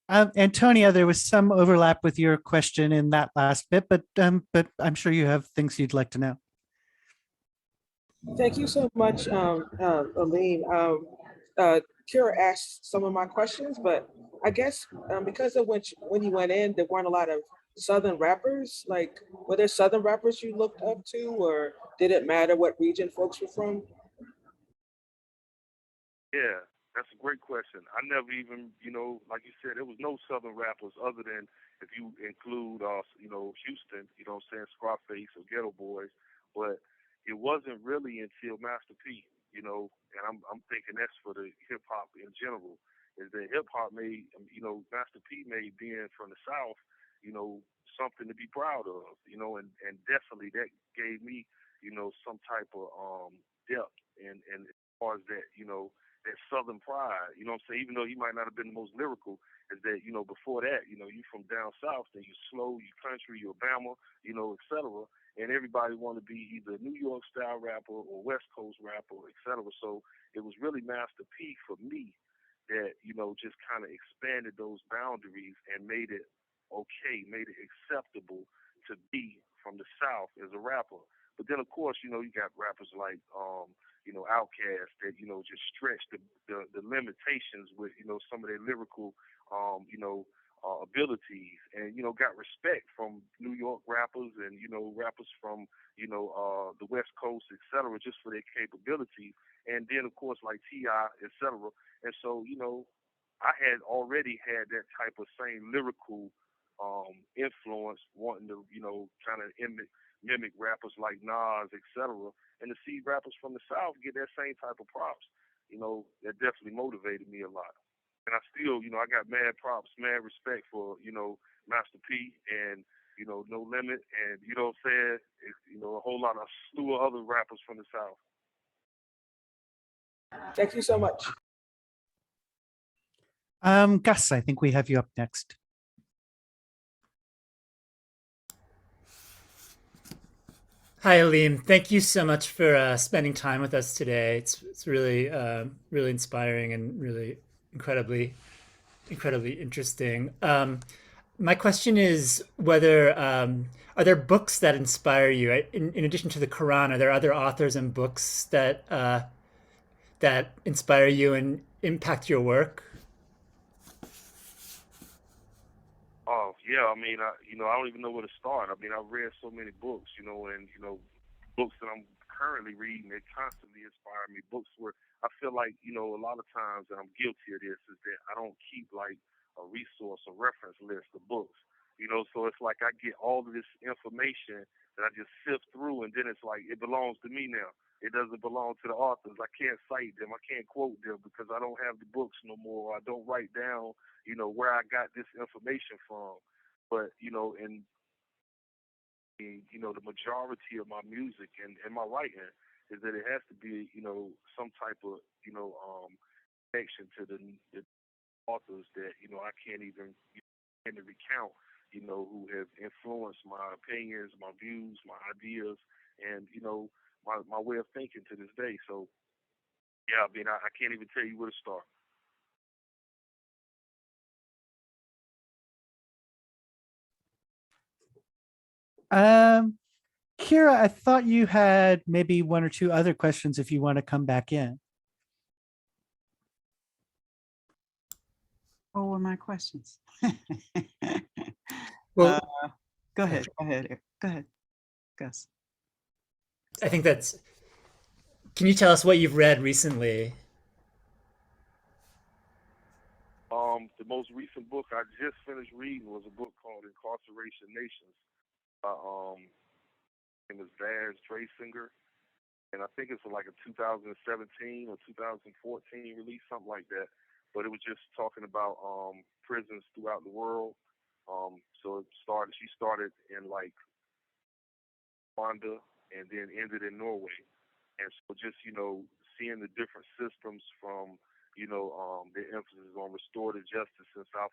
Antonia, there was some overlap with your question in that last bit, but I'm sure you have things you'd like to know. Thank you so much, Alim. Kira asked some of my questions, but I guess because of when you went in, there weren't a lot of Southern rappers. Like, were there Southern rappers you looked up to, or did it matter what region folks were from? Yeah, that's a great question. I never even, like you said, there was no Southern rappers other than if you include, Houston, what I'm saying, Scarface or Ghetto Boys. But it wasn't really until Master P, and I'm thinking that's for the hip hop in general, is that hip hop made, Master P made being from the South, something to be proud of, and definitely that gave me, some type of depth and as far as that, that Southern pride, what I'm saying, even though he might not have been the most lyrical, is that, before that, you from down south, then you slow, you country, you Alabama, et cetera. And everybody wanted to be either a New York style rapper or West Coast rapper, et cetera. So it was really Master P for me that, just kind of expanded those boundaries and made it okay, made it acceptable to be from the South as a rapper. But then, of course, you got rappers like, Outkast that, just stretched the limitations with, some of their lyrical, abilities and, got respect from New York rappers and, rappers from, the West Coast, et cetera, just for their capabilities. And then, of course, like T.I., et cetera. And so, I had already had that type of same lyrical influence, wanting to, kind of mimic rappers like Nas, et cetera, and to see rappers from the South get that same type of props, that definitely motivated me a lot. And I still, I got mad props, mad respect for, Master P and, No Limit and, what I'm saying, a whole lot of slew of other rappers from the South. Thank you so much. Gus, I think we have you up next. Hi, Elim. Thank you so much for spending time with us today. It's really really inspiring and really incredibly interesting. My question is whether are there books that inspire you? In addition to the Quran, are there other authors and books that that inspire you and impact your work? Oh yeah, I mean, I don't even know where to start. I mean, I've read so many books, and books that I'm currently reading that constantly inspire me. Books where I feel like, a lot of times, and I'm guilty of this, is that I don't keep like a resource or reference list of books. So it's like I get all of this information that I just sift through, and then it's like it belongs to me now. It doesn't belong to the authors. I can't cite them. I can't quote them because I don't have the books no more. I don't write down, where I got this information from. But, and the majority of my music and my writing is that it has to be, some type of, connection to the authors that, I can't even recount, who have influenced my opinions, my views, my ideas, and, my way of thinking to this day. So yeah, I mean, I can't even tell you where to start. Kira, I thought you had maybe one or two other questions if you want to come back in. What were my questions? Well, Go ahead, Gus. I think that's. Can you tell us what you've read recently? The most recent book I just finished reading was a book called Incarceration Nations by name is Vaz Drasinger, and I think it's like a 2017 or 2014 release, something like that. But it was just talking about prisons throughout the world. So she started in like Rwanda and then ended in Norway. And so just, seeing the different systems from, the emphasis on restorative justice in South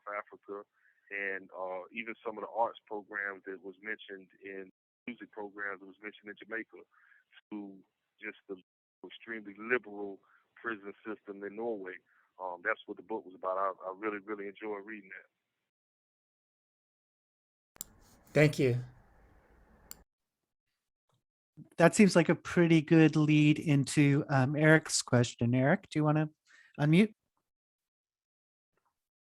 Africa, and even some of the arts programs that was mentioned in music programs that was mentioned in Jamaica, to just the extremely liberal prison system in Norway. That's what the book was about. I really, really enjoyed reading that. Thank you. That seems like a pretty good lead into Eric's question. Eric, do you want to unmute?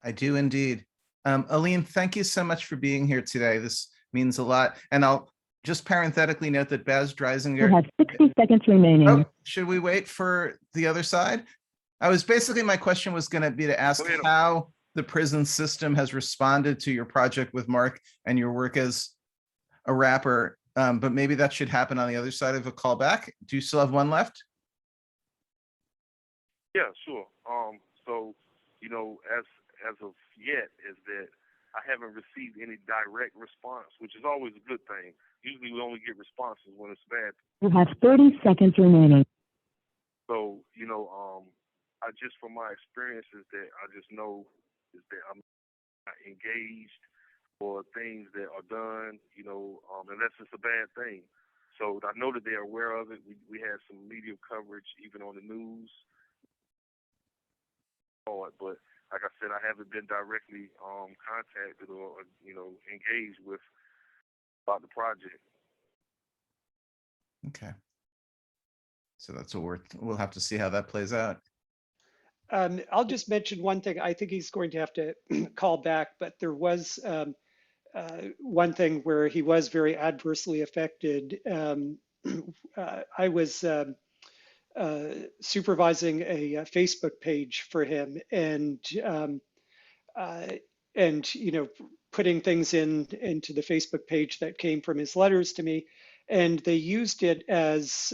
I do indeed. Alim, thank you so much for being here today. This means a lot. And I'll just parenthetically note that Baz You Dreisinger. have 60 seconds remaining. Oh, should we wait for the other side? My question was going to be to ask how the prison system has responded to your project with Mark and your work as a rapper. But maybe that should happen on the other side of a call back. Do you still have one left? Yeah, sure. So, as of yet, is that I haven't received any direct response, which is always a good thing. Usually we only get responses when it's bad. You have 30 seconds remaining. So, I just, from my experiences, that I just know is that I'm not engaged for things that are done, unless it's a bad thing. So I know that they're aware of it. We had some media coverage, even on the news. But like I said, I haven't been directly contacted or engaged with about the project. Okay. So that's what we'll have to see how that plays out. I'll just mention one thing. I think he's going to have to call back, but there was one thing where he was very adversely affected. I was supervising a Facebook page for him, and putting things into the Facebook page that came from his letters to me, and they used it as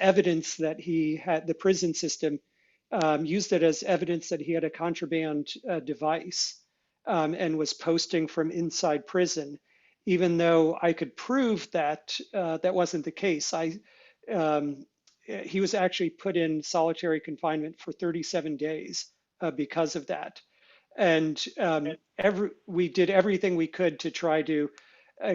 evidence that he had, the prison system used it as evidence that he had a contraband device, and was posting from inside prison, even though I could prove that that wasn't the case. He was actually put in solitary confinement for 37 days because of that. And we did everything we could to try to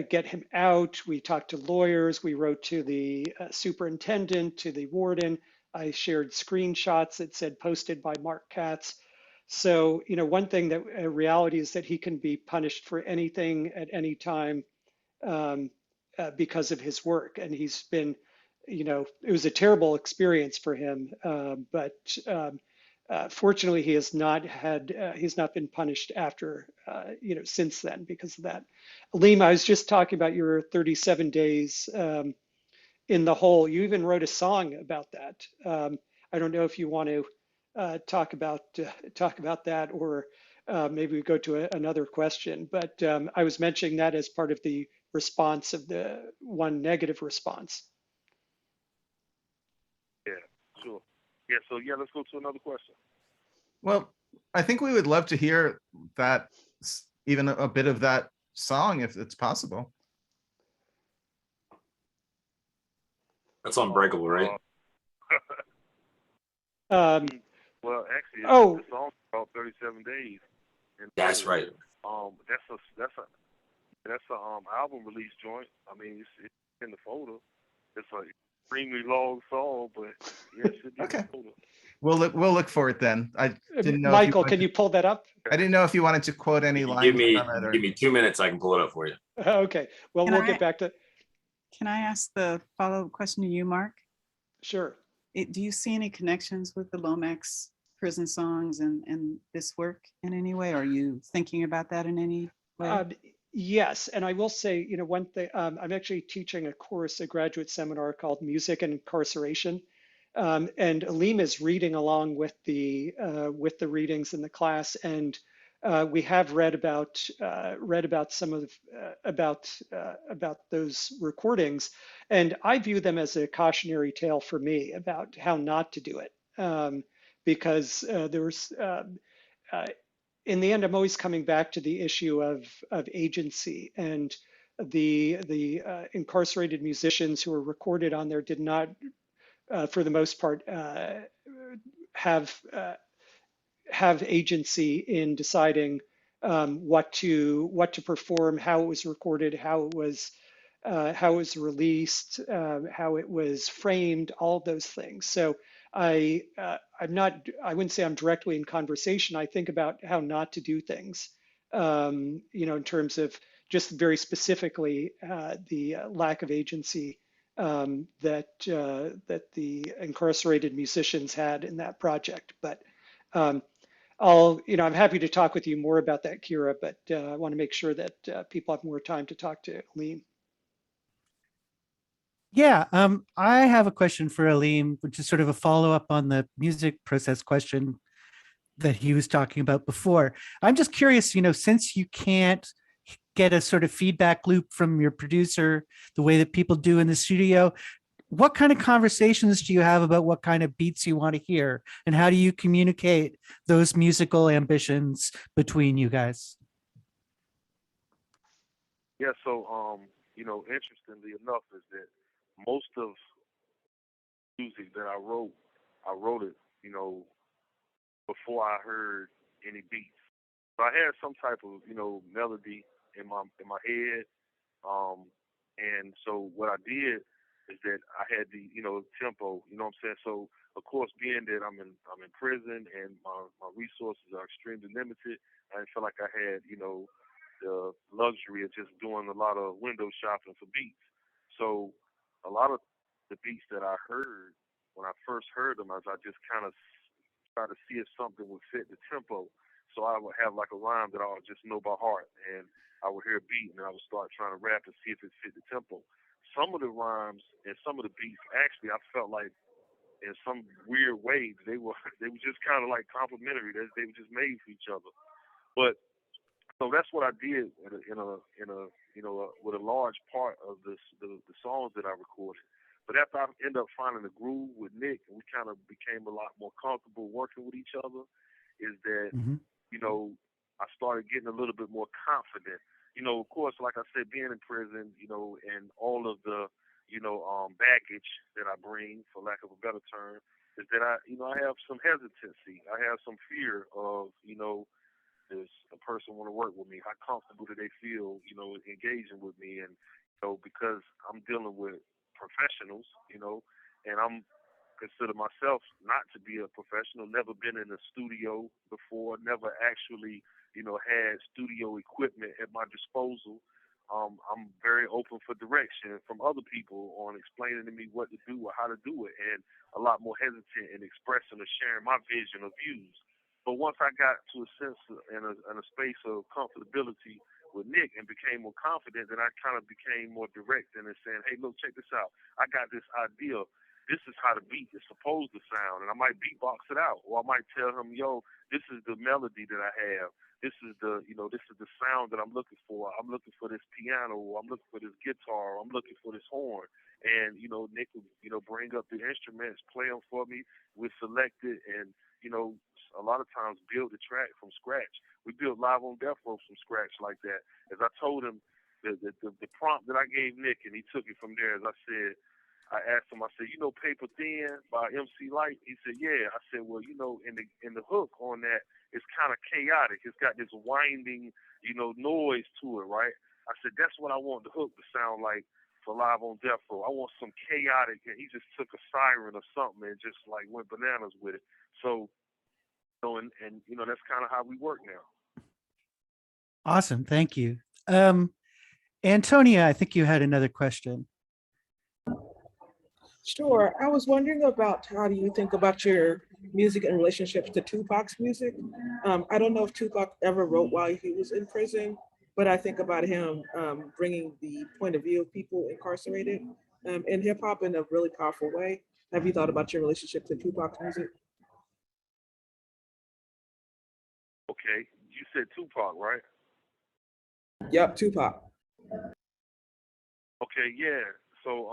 get him out. We talked to lawyers. We wrote to the superintendent, to the warden. I shared screenshots that said posted by Mark Katz. So, one thing that reality is that he can be punished for anything at any time because of his work. And he's been, it was a terrible experience for him, but fortunately, he has not been punished after, since then because of that. Elim, I was just talking about your 37 days in the hole. You even wrote a song about that. I don't know if you want to talk about that, or maybe we go to another question. But I was mentioning that as part of the response of the one negative response. Yeah, sure. Yeah, so let's go to another question. Well, I think we would love to hear that, even a bit of that song, if it's possible. That's Unbreakable, right? Well, actually, the song's called 37 Days. And that's right. That's a album release joint. I mean, it's in the folder. It's extremely long song, but yeah, it should be Okay. total. We'll look for it then. I didn't know Michael, if you can you pull that up? I didn't know if you wanted to quote any Give lines me from it or give me 2 minutes. I can pull it up for you. Okay, well, Can we'll I- get back to, Can I ask the follow-up question to you, Mark? sure. Do you see any connections with the Lomax prison songs and this work in any way? Are you thinking about that in any way? Yes, and I will say, one thing, I'm actually teaching a course, a graduate seminar called Music and Incarceration. And Elim is reading along with the readings in the class, and we have read about some of about those recordings, and I view them as a cautionary tale for me about how not to do it, because there's in the end, I'm always coming back to the issue of agency, and the incarcerated musicians who were recorded on there did not, for the most part, have agency in deciding what to perform, how it was recorded, how it was released, how it was framed, all of those things. So I wouldn't say I'm directly in conversation. I think about how not to do things, in terms of just very specifically the lack of agency that the incarcerated musicians had in that project. But I'm happy to talk with you more about that, Kira, but I want to make sure that people have more time to talk to Elim. Yeah, I have a question for Alim, which is sort of a follow-up on the music process question that he was talking about before. I'm just curious, since you can't get a sort of feedback loop from your producer the way that people do in the studio, what kind of conversations do you have about what kind of beats you want to hear? And how do you communicate those musical ambitions between you guys? Yeah, so interestingly enough, is that most of music that I wrote it, before I heard any beats. So I had some type of, melody in my head. And so what I did is that I had the, tempo, you know what I'm saying? So of course, being that I'm in prison and my resources are extremely limited, I didn't feel like I had, the luxury of just doing a lot of window shopping for beats. So a lot of the beats that I heard when I first heard them, I just kind of try to see if something would fit the tempo. So I would have like a rhyme that I would just know by heart, and I would hear a beat, and I would start trying to rap and see if it fit the tempo. Some of the rhymes and some of the beats, actually, I felt like in some weird way they were just kind of like complementary. They were just made for each other. But so that's what I did with a large part of the songs that I recorded. But after I ended up finding a groove with Nick, and we kind of became a lot more comfortable working with each other, is that, I started getting a little bit more confident. Of course, like I said, being in prison, and all of the, baggage that I bring, for lack of a better term, is that I have some hesitancy. I have some fear of, does a person want to work with me? How comfortable do they feel, engaging with me? And, because I'm dealing with professionals, and I'm consider myself not to be a professional, never been in a studio before, never actually, had studio equipment at my disposal. I'm very open for direction from other people on explaining to me what to do or how to do it, and a lot more hesitant in expressing or sharing my vision or views. But once I got to a sense in a space of comfortability with Nick and became more confident, then I kind of became more direct in saying, hey, look, check this out. I got this idea. This is how the beat is supposed to sound. And I might beatbox it out. Or I might tell him, yo, this is the melody that I have. This is the sound that I'm looking for. I'm looking for this piano, or I'm looking for this guitar, or I'm looking for this horn. And, Nick would, bring up the instruments, play them for me. We select it and, a lot of times build the track from scratch. We built Live on Death Row from scratch like that. As I told him, the prompt that I gave Nick, and he took it from there. As I asked him, I said, Paper Thin by MC Light? He said, yeah. I said, well, in the hook on that, it's kind of chaotic. It's got this winding, noise to it, right? I said, that's what I want the hook to sound like for Live on Death Row. I want some chaotic, and he just took a siren or something and just like went bananas with it. So, and that's kind of how we work now. Awesome. Thank you. Antonia, I think you had another question. Sure. I was wondering about how do you think about your music and relationships to Tupac's music? I don't know if Tupac ever wrote while he was in prison, but I think about him bringing the point of view of people incarcerated in hip hop in a really powerful way. Have you thought about your relationship to Tupac's music? Okay, you said Tupac, right? Yep, Tupac. Okay, yeah. So,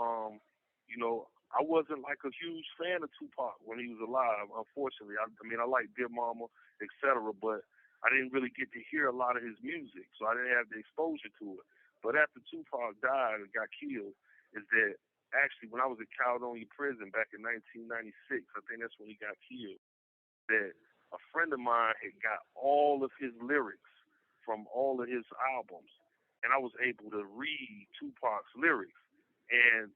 I wasn't like a huge fan of Tupac when he was alive, unfortunately. I mean, I like Dear Mama, etc., but I didn't really get to hear a lot of his music, so I didn't have the exposure to it. But after Tupac died and got killed, is that actually when I was in Caledonia prison back in 1996, I think that's when he got killed, that a friend of mine had got all of his lyrics from all of his albums, and I was able to read Tupac's lyrics. And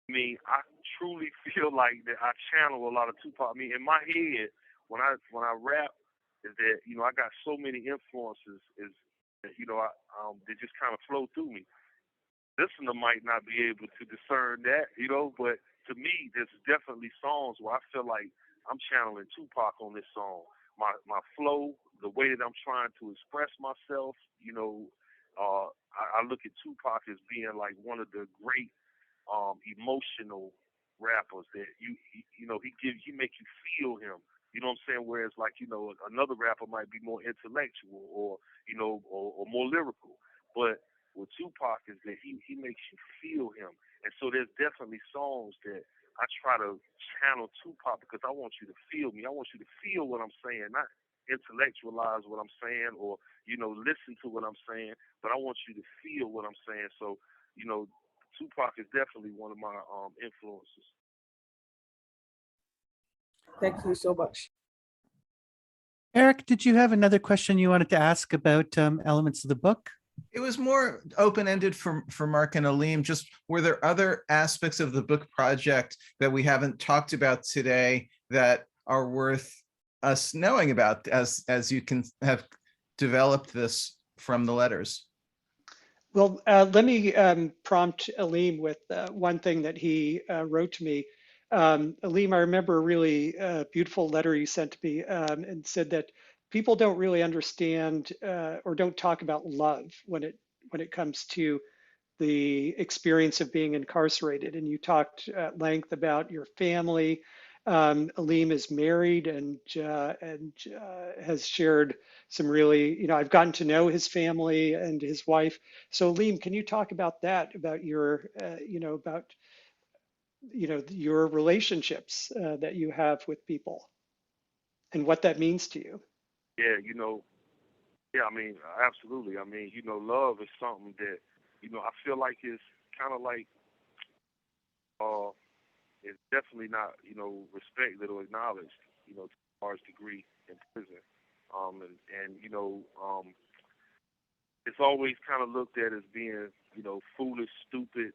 I mean, I truly feel like that I channel a lot of Tupac. I mean, in my head, when I rap, is that I got so many influences is that they just kind of flow through me. Listener might not be able to discern that, but to me, there's definitely songs where I feel like I'm channeling Tupac on this song. My flow, the way that I'm trying to express myself, I look at Tupac as being like one of the great emotional rappers that he make you feel him. You know what I'm saying? Whereas like, another rapper might be more intellectual or more lyrical. But with Tupac is that he makes you feel him. And so there's definitely songs that I try to channel Tupac because I want you to feel me. I want you to feel what I'm saying, not intellectualize what I'm saying or, listen to what I'm saying, but I want you to feel what I'm saying. So, Tupac is definitely one of my influences. Thank you so much. Eric, did you have another question you wanted to ask about elements of the book? It was more open-ended for Mark and Alim. Just were there other aspects of the book project that we haven't talked about today that are worth us knowing about as you can have developed this from the letters? Well, let me prompt Elim with one thing that he wrote to me. Elim, I remember a really beautiful letter you sent to me and said that people don't really understand or don't talk about love when it comes to the experience of being incarcerated. And you talked at length about your family. Elim is married and has shared some really, I've gotten to know his family and his wife. So Elim, can you talk about that, about your, your relationships that you have with people and what that means to you? Yeah, I mean, absolutely. I mean, love is something that, I feel like is kind of like, it's definitely not, respected or acknowledged, to a large degree in prison. It's always kind of looked at as being, foolish, stupid,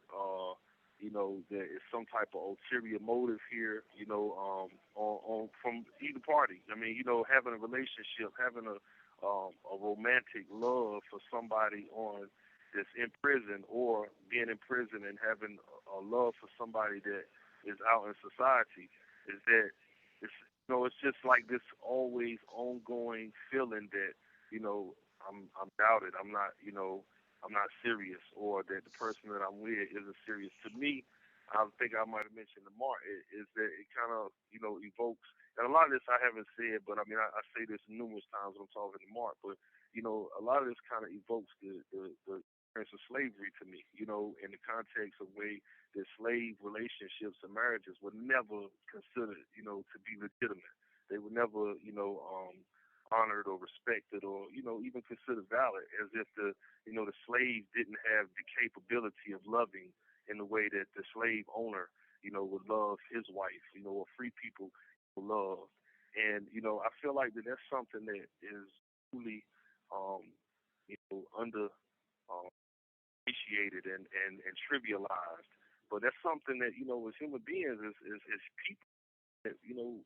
there is some type of ulterior motive here, on from either party. I mean, having a relationship, having a romantic love for somebody that's in prison, or being in prison and having a love for somebody that is out in society, is that it's just like this always ongoing feeling that I'm doubted. I'm not serious, or that the person that I'm with isn't serious. To me, I think I might have mentioned to Mark is that it kind of evokes, and a lot of this I haven't said, but I mean I say this numerous times when I'm talking to Mark, but a lot of this kind of evokes the experience of slavery to me, in the context of way that slave relationships and marriages were never considered, to be legitimate. They were never, honored or respected or, even considered valid, as if the slave didn't have the capability of loving in the way that the slave owner, would love his wife, or free people would love. And, I feel like that's something that is truly, under appreciated and trivialized. But that's something that, you know, as human beings, is people that, you know,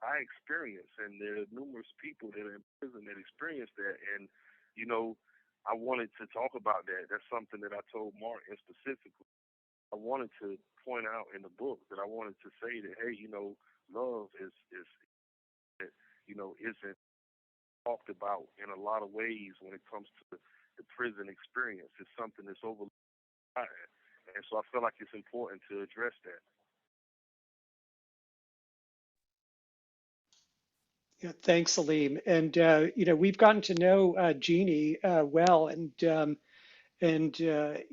I experience, and there are numerous people that are in prison that experience that. And, you know, I wanted to talk about that. That's something that I told Martin specifically. I wanted to point out in the book that I wanted to say that, hey, you know, love is you know, isn't talked about in a lot of ways when it comes to the prison experience. It's something that's overlooked. And so I feel like it's important to address that. Yeah, thanks, Alim. And you know, we've gotten to know Jeannie well, and you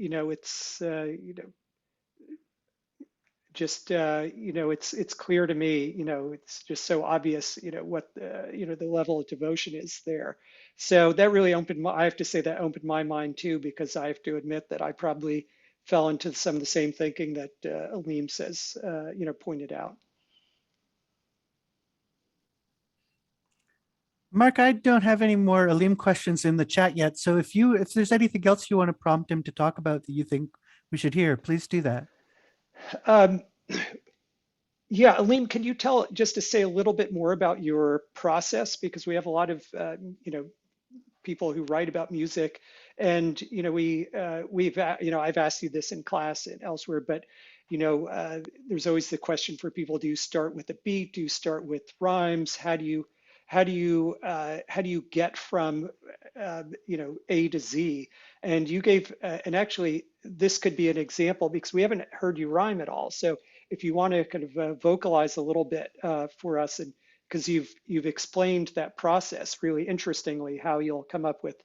know, it's you know, just you know, it's clear to me, you know, it's just so obvious, you know, what you know, the level of devotion is there. So that really opened my, I have to say that opened my mind too, because I have to admit that I probably fell into some of the same thinking that Alim says, you know, pointed out. Mark, I don't have any more Alim questions in the chat yet. So if there's anything else you want to prompt him to talk about that you think we should hear, please do that. Yeah, Alim, can you tell, just to say a little bit more about your process? Because we have a lot of, you know, people who write about music, and you know, we've you know, I've asked you this in class and elsewhere, but you know, there's always the question for people: do you start with a beat? Do you start with rhymes? How do you get from you know, A to Z? And you gave and actually this could be an example, because we haven't heard you rhyme at all. So if you want to kind of vocalize a little bit for us, and because you've explained that process really interestingly, how you'll come up with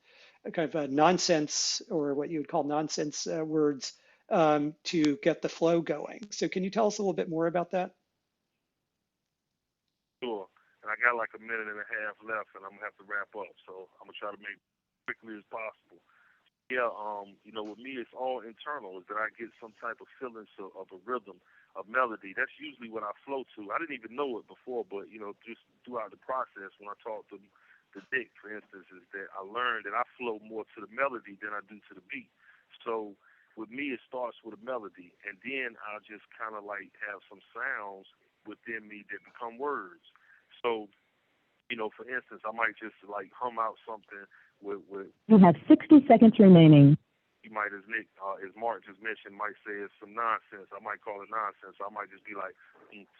a kind of a nonsense, or what you would call nonsense words to get the flow going. So can you tell us a little bit more about that? Sure. And I got like a minute and a half left, and I'm gonna have to wrap up. So I'm gonna try to make it as quickly as possible. Yeah, you know, with me, it's all internal. Is that I get some type of feeling of a rhythm, a melody. That's usually what I flow to. I didn't even know it before, but you know, just throughout the process, when I talk to Dick, for instance, is that I learned that I flow more to the melody than I do to the beat. So with me, it starts with a melody, and then I'll just kind of like have some sounds within me that become words. So, you know, for instance, I might just like hum out something with You have 60 seconds remaining. you might, as Mark just mentioned, might say it's some nonsense. I might call it nonsense. I might just be like, and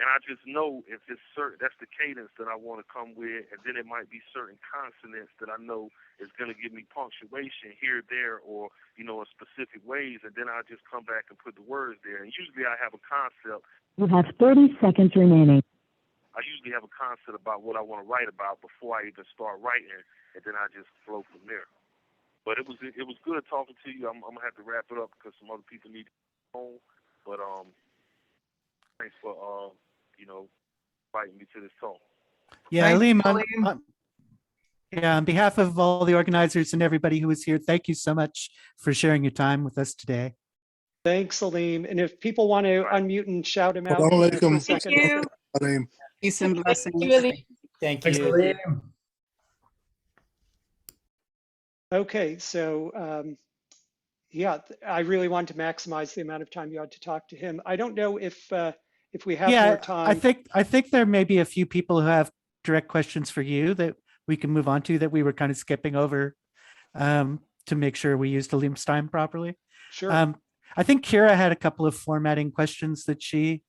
I just know if it's certain, that's the cadence that I want to come with, and then it might be certain consonants that I know is going to give me punctuation here, there, or, you know, in specific ways, and then I'll just come back and put the words there. And usually I have a concept. You have 30 seconds remaining. I usually have a concept about what I want to write about before I even start writing, and then I just flow from there. But it was good talking to you. I'm gonna have to wrap it up because some other people need to go home. But thanks for you know, inviting me to this talk. Yeah, Thanks, Elim, yeah, on behalf of all the organizers and everybody who was here, thank you so much for sharing your time with us today. Thanks, Alim. And if people want to unmute and shout him out for a second. Thank you. Alim. Peace and blessings. Thank Thanks, you. Alim. Okay, so yeah, I really want to maximize the amount of time you had to talk to him. I don't know if we have more time. I think there may be a few people who have direct questions for you that we can move on to, that we were kind of skipping over to make sure we used Alim's time properly. Sure. I think Kira had a couple of formatting questions that you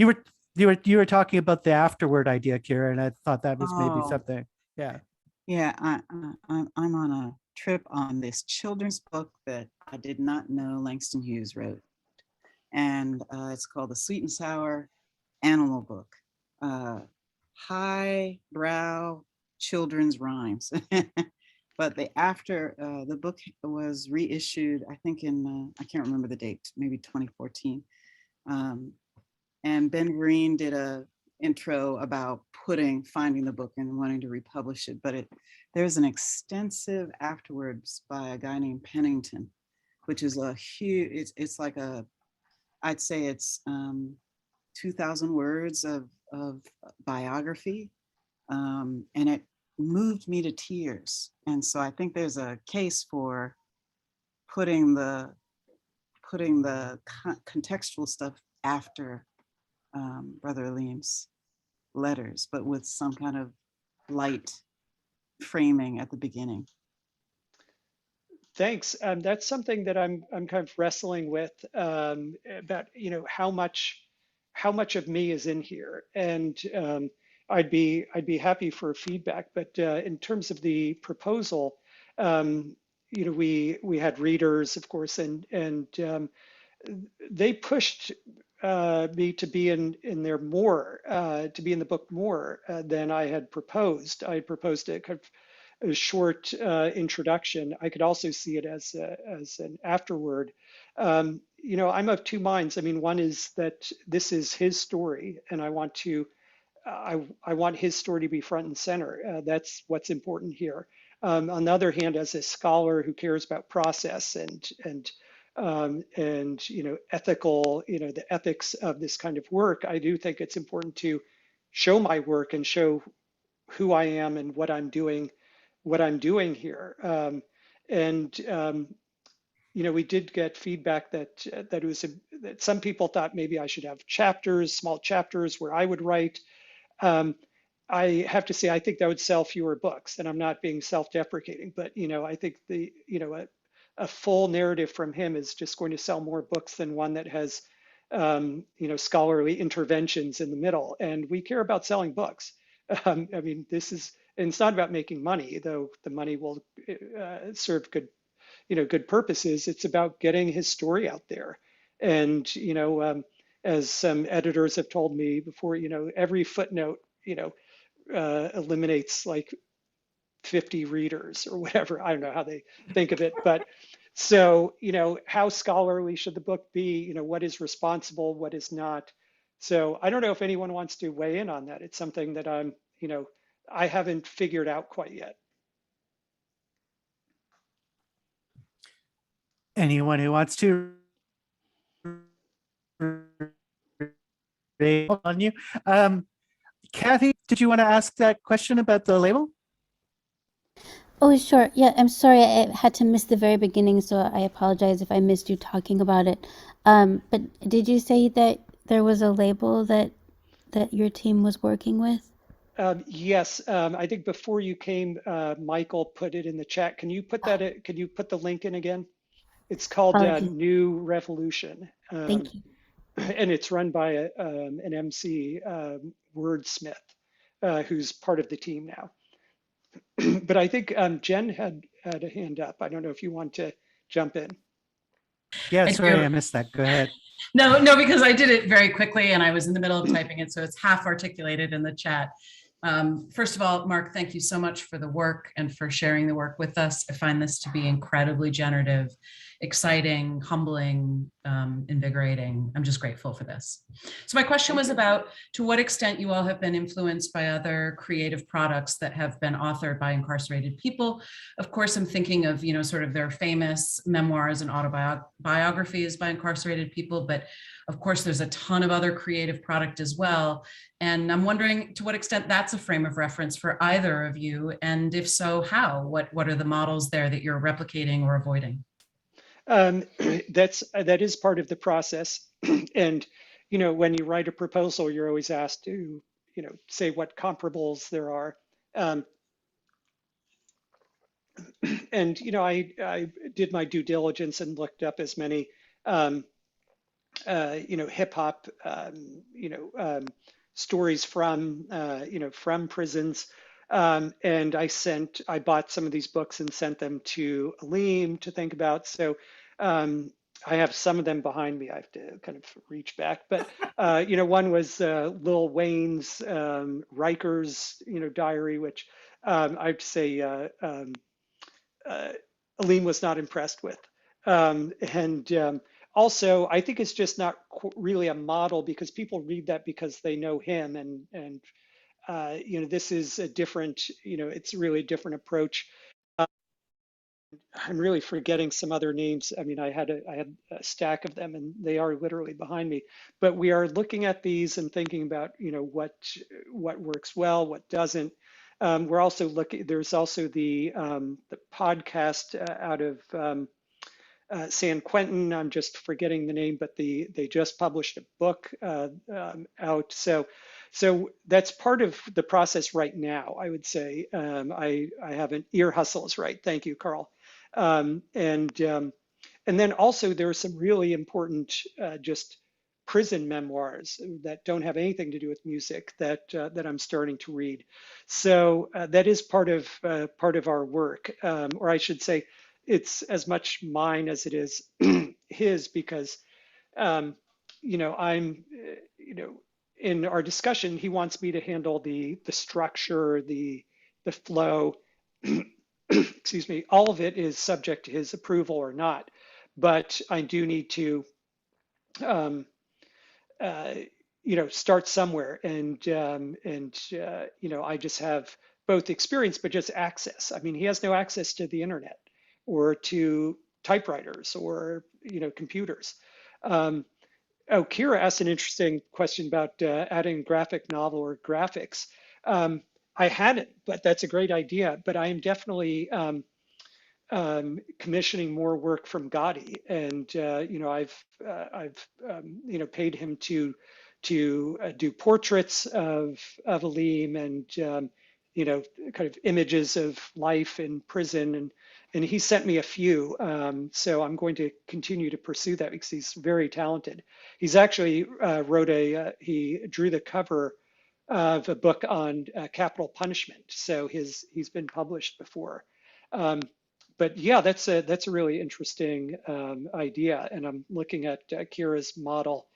were talking about the afterword idea, Kira, and I thought that was maybe something. Yeah. Yeah, I'm on a trip on this children's book that I did not know Langston Hughes wrote. And it's called The Sweet and Sour Animal Book. Highbrow children's rhymes. But the book was reissued, I think in, I can't remember the date, maybe 2014. And Ben Green did a intro about finding the book and wanting to republish it. But there's an extensive afterwards by a guy named Pennington, which is a huge, it's like I'd say it's 2,000 words of biography, and it moved me to tears. And so I think there's a case for putting the contextual stuff after Brother Elim's letters, but with some kind of light framing at the beginning. Thanks. That's something that I'm kind of wrestling with, about, you know, how much of me is in here, and I'd be happy for feedback. But in terms of the proposal, you know, we had readers, of course, and they pushed me to be in there more, to be in the book more than I had proposed. I had proposed a kind of a short introduction. I could also see it as an afterword. You know, I'm of two minds. I mean, one is that this is his story, and I want his story to be front and center. That's what's important here. On the other hand, as a scholar who cares about process and you know, ethical, you know, the ethics of this kind of work, I do think it's important to show my work and show who I am and what I'm doing here. You know, we did get feedback that it was that some people thought maybe I should have chapters, small chapters where I would write. I have to say, I think that would sell fewer books, and I'm not being self-deprecating, but, you know, I think a full narrative from him is just going to sell more books than one that has, you know, scholarly interventions in the middle. And we care about selling books. I mean, and it's not about making money, though the money will serve good, you know, good purposes. It's about getting his story out there. And, you know, as some editors have told me before, you know, every footnote, you know, eliminates like 50 readers or whatever. I don't know how they think of it, but so, you know, how scholarly should the book be? You know, what is responsible, what is not? So I don't know if anyone wants to weigh in on that. It's something that you know, I haven't figured out quite yet. Anyone who wants to on you. Kathy, did you want to ask that question about the label? Oh, sure. Yeah, I'm sorry. I had to miss the very beginning, so I apologize if I missed you talking about it. But did you say that there was a label that your team was working with? Yes, I think before you came, Michael put it in the chat. Can you put that? Can you put the link in again? It's called New Revolution. Thank you. And it's run by an MC, wordsmith, who's part of the team now. But I think Jen had a hand up. I don't know if you want to jump in. Yeah, sorry, I missed that. Go ahead. No, because I did it very quickly and I was in the middle of typing it, so it's half articulated in the chat. First of all, Mark, thank you so much for the work and for sharing the work with us. I find this to be incredibly generative, exciting, humbling, invigorating. I'm just grateful for this. So my question was about to what extent you all have been influenced by other creative products that have been authored by incarcerated people. Of course, I'm thinking of, you know, sort of their famous memoirs and autobiographies by incarcerated people, but of course, there's a ton of other creative product as well. And I'm wondering to what extent that's a frame of reference for either of you. And if so, how? What are the models there that you're replicating or avoiding? That is part of the process. And, you know, when you write a proposal, you're always asked to, you know, say what comparables there are. And, you know, I did my due diligence and looked up as many, you know, hip hop, you know, stories from, you know, from prisons. And I bought some of these books and sent them to Elim to think about. So I have some of them behind me. I have to kind of reach back, but you know, one was Lil Wayne's Riker's, you know, diary, which I'd say Elim was not impressed with. Also, I think it's just not really a model because people read that because they know him, and you know, this is a different, you know, it's really a different approach. I'm really forgetting some other names. I mean, I had a stack of them, and they are literally behind me. But we are looking at these and thinking about, what works well, what doesn't. We're also looking. There's also the podcast out of San Quentin. I'm just forgetting the name, but they just published a book out. So that's part of the process right now, I would say. I have an ear hustle is right. Thank you, Carl. And then also there are some really important just prison memoirs that don't have anything to do with music that I'm starting to read. So that is part of our work, or I should say, it's as much mine as it is his, because I'm in our discussion, he wants me to handle the structure, the flow. Excuse me, all of it is subject to his approval or not, but I do need to start somewhere, and I just have both experience but just access. I mean, he has no access to the internet or to typewriters or computers. Kira asked an interesting question about adding graphic novel or graphics. I hadn't, but that's a great idea. But I am definitely commissioning more work from Gotti, and I've paid him to do portraits of Elim, and kind of images of life in prison, and he sent me a few. So I'm going to continue to pursue that because he's very talented. He's actually he drew the cover of a book on capital punishment. So he's been published before. But yeah, that's a really interesting idea, and I'm looking at Kira's model.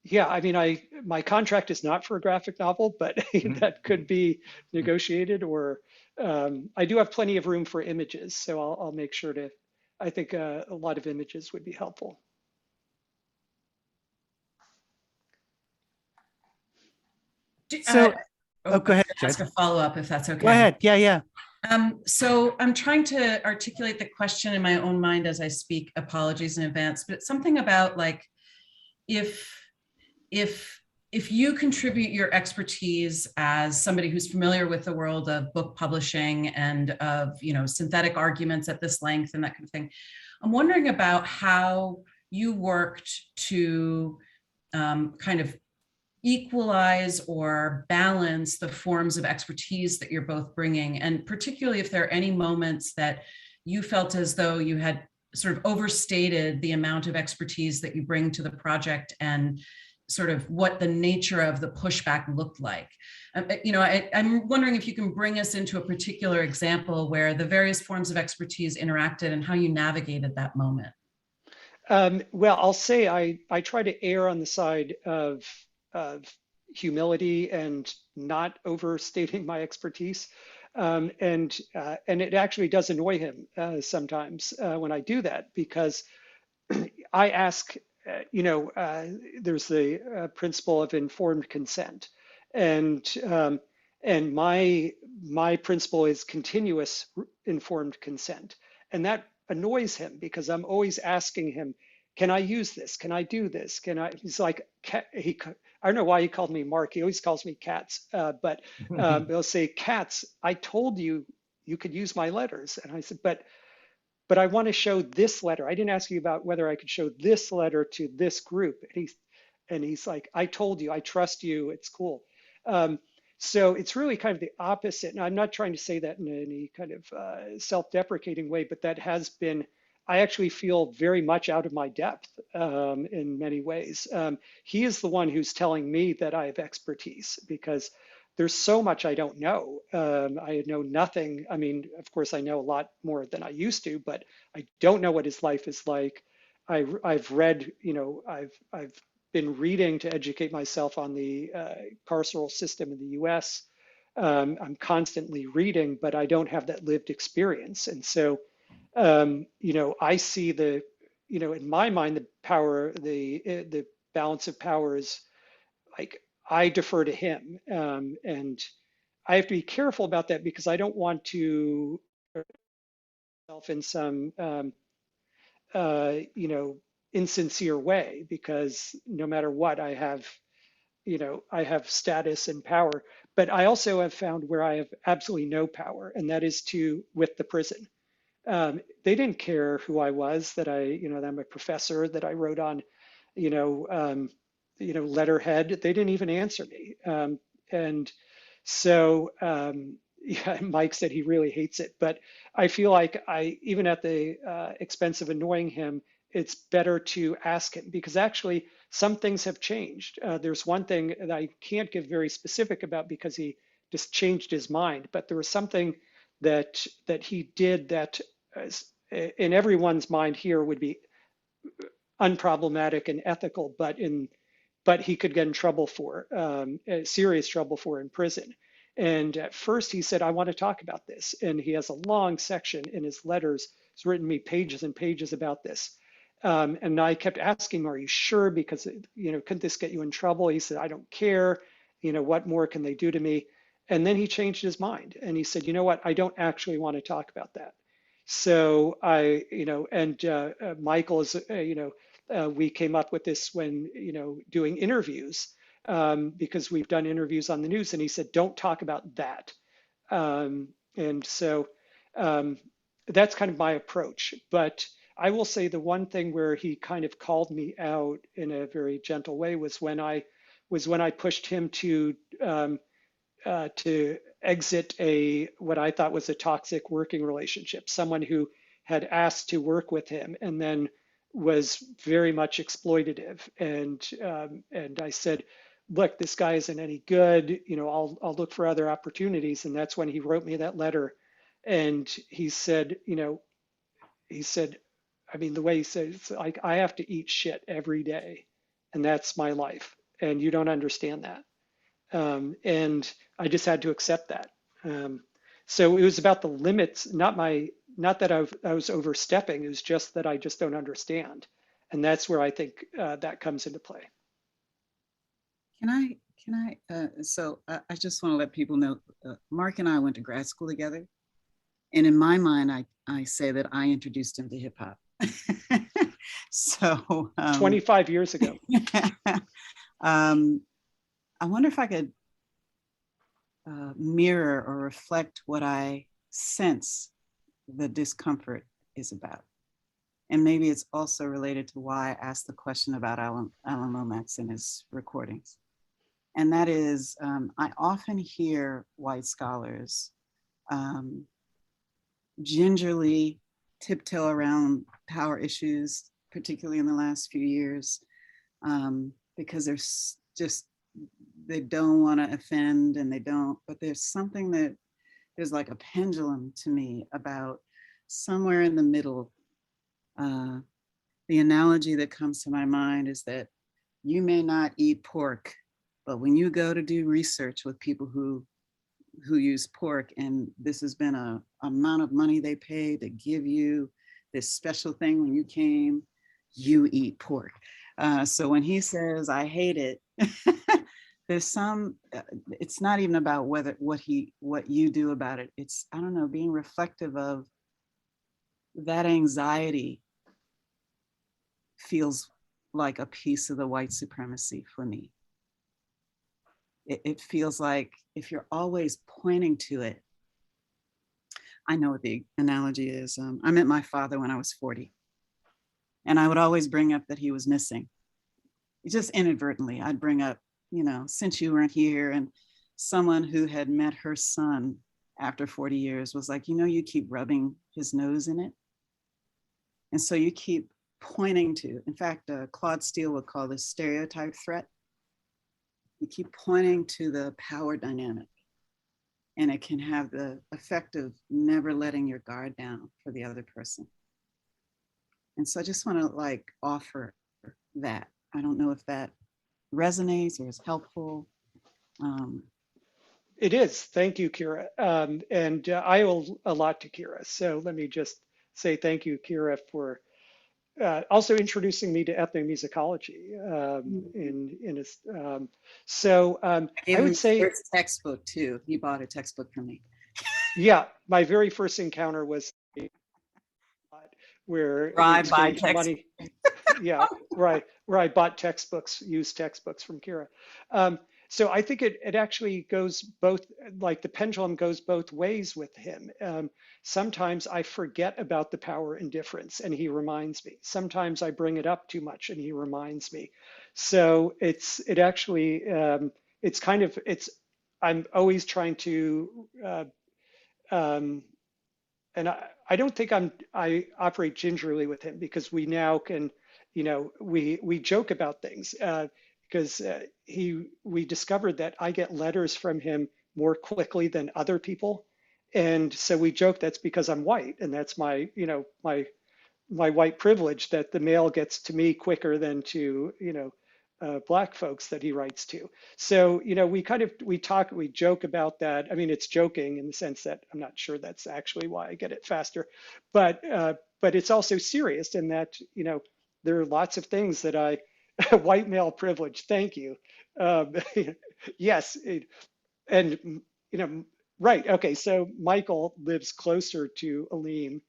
Yeah, I mean, my contract is not for a graphic novel, but that could be negotiated. Or I do have plenty of room for images, so I'll make sure to. I think a lot of images would be helpful. So, go ahead. Ask a follow-up if that's okay. Go ahead. Yeah. So I'm trying to articulate the question in my own mind as I speak. Apologies in advance, but something about like, if you contribute your expertise as somebody who's familiar with the world of book publishing and of synthetic arguments at this length and that kind of thing, I'm wondering about how you worked to kind of equalize or balance the forms of expertise that you're both bringing, and particularly if there are any moments that you felt as though you had sort of overstated the amount of expertise that you bring to the project, and sort of what the nature of the pushback looked like. I'm wondering if you can bring us into a particular example where the various forms of expertise interacted and how you navigated that moment. Well, I'll say I try to err on the side of humility and not overstating my expertise. And it actually does annoy him sometimes when I do that, because I ask, there's the principle of informed consent, and my principle is continuous informed consent, and that annoys him because I'm always asking him, can I use this? Can I do this? He's like, I don't know why he called me Mark. He always calls me Katz, but he'll say, Katz, I told you could use my letters. And I said, but I want to show this letter. I didn't ask you about whether I could show this letter to this group. And he's like, I told you, I trust you, it's cool. So it's really kind of the opposite. And I'm not trying to say that in any kind of self-deprecating way, but that has been, I actually feel very much out of my depth in many ways. He is the one who's telling me that I have expertise, because there's so much I don't know. I know nothing. I mean, of course, I know a lot more than I used to, but I don't know what his life is like. I've read, I've been reading to educate myself on the carceral system in the US. I'm constantly reading, but I don't have that lived experience. And so, I see in my mind, the power, the balance of power is like, I defer to him. And I have to be careful about that, because I don't want to in some, insincere way, because no matter what, I have status and power. But I also have found where I have absolutely no power, and that is with the prison. They didn't care who I was, that I'm a professor, that I wrote on, letterhead. They didn't even answer me. And so, yeah, Mike said he really hates it, but I feel like even at the expense of annoying him, it's better to ask him, because actually some things have changed. There's one thing that I can't give very specific about because he just changed his mind, but there was something that he did that in everyone's mind here would be unproblematic and ethical, but he could get in trouble for, serious trouble for in prison. And at first he said, I want to talk about this. And he has a long section in his letters. He's written me pages and pages about this. And I kept asking him, are you sure? Because, couldn't this get you in trouble? He said, I don't care. What more can they do to me? And then he changed his mind. And he said, you know what? I don't actually want to talk about that. So Michael is, we came up with this when, doing interviews, because we've done interviews on the news, and he said, don't talk about that. And so that's kind of my approach. But I will say the one thing where he kind of called me out in a very gentle way was when I pushed him to exit what I thought was a toxic working relationship, someone who had asked to work with him and then was very much exploitative. And I said, look, this guy isn't any good. I'll look for other opportunities. And that's when he wrote me that letter. And he said, I mean, the way he said, it's like, I have to eat shit every day, and that's my life. And you don't understand that. And I just had to accept that. So it was about the limits, not that I was overstepping. It was just that I just don't understand. And that's where I think that comes into play. I just want to let people know, Mark and I went to grad school together. And in my mind, I say that I introduced him to hip hop. So 25 years ago. I wonder if I could mirror or reflect what I sense the discomfort is about. And maybe it's also related to why I asked the question about Alim Lomax and his recordings. And that is, I often hear white scholars gingerly tiptoe around power issues, particularly in the last few years, because they don't want to offend, and they don't, but there's like a pendulum to me about somewhere in the middle. The analogy that comes to my mind is that you may not eat pork, but when you go to do research with people who use pork, and this has been a amount of money they pay to give you this special thing when you came, you eat pork. So when he says, I hate it, there's it's not even about what you do about it. It's, I don't know, being reflective of that anxiety feels like a piece of the white supremacy for me. It feels like if you're always pointing to it, I know what the analogy is. I met my father when I was 40, and I would always bring up that he was missing. Just inadvertently, I'd bring up, since you weren't here, and someone who had met her son after 40 years was like, you keep rubbing his nose in it. And so you keep pointing to, in fact, Claude Steele would call this stereotype threat. You keep pointing to the power dynamic, and it can have the effect of never letting your guard down for the other person. And so I just want to offer that. I don't know if that resonates or is helpful. It is. Thank you, Kira. And I owe a lot to Kira. So let me just say thank you, Kira, for also introducing me to ethnomusicology. I would say first textbook too. He bought a textbook from me. Yeah, my very first encounter was where Where I he buy exchanged money. Yeah, where I bought textbooks, used textbooks from Kira. So I think it actually goes both, like the pendulum goes both ways with him. Sometimes I forget about the power and difference and he reminds me. Sometimes I bring it up too much and he reminds me. So I'm always trying to, and I don't think I operate gingerly with him, because we now can, we joke about things, because we discovered that I get letters from him more quickly than other people. And so we joke that's because I'm white, and that's my white privilege, that the mail gets to me quicker than to, Black folks that he writes to. So, we joke about that. I mean, it's joking in the sense that I'm not sure that's actually why I get it faster, but it's also serious in that, there are lots of things that white male privilege. Thank you. Yes. And, right. Okay. So Michael lives closer to Elim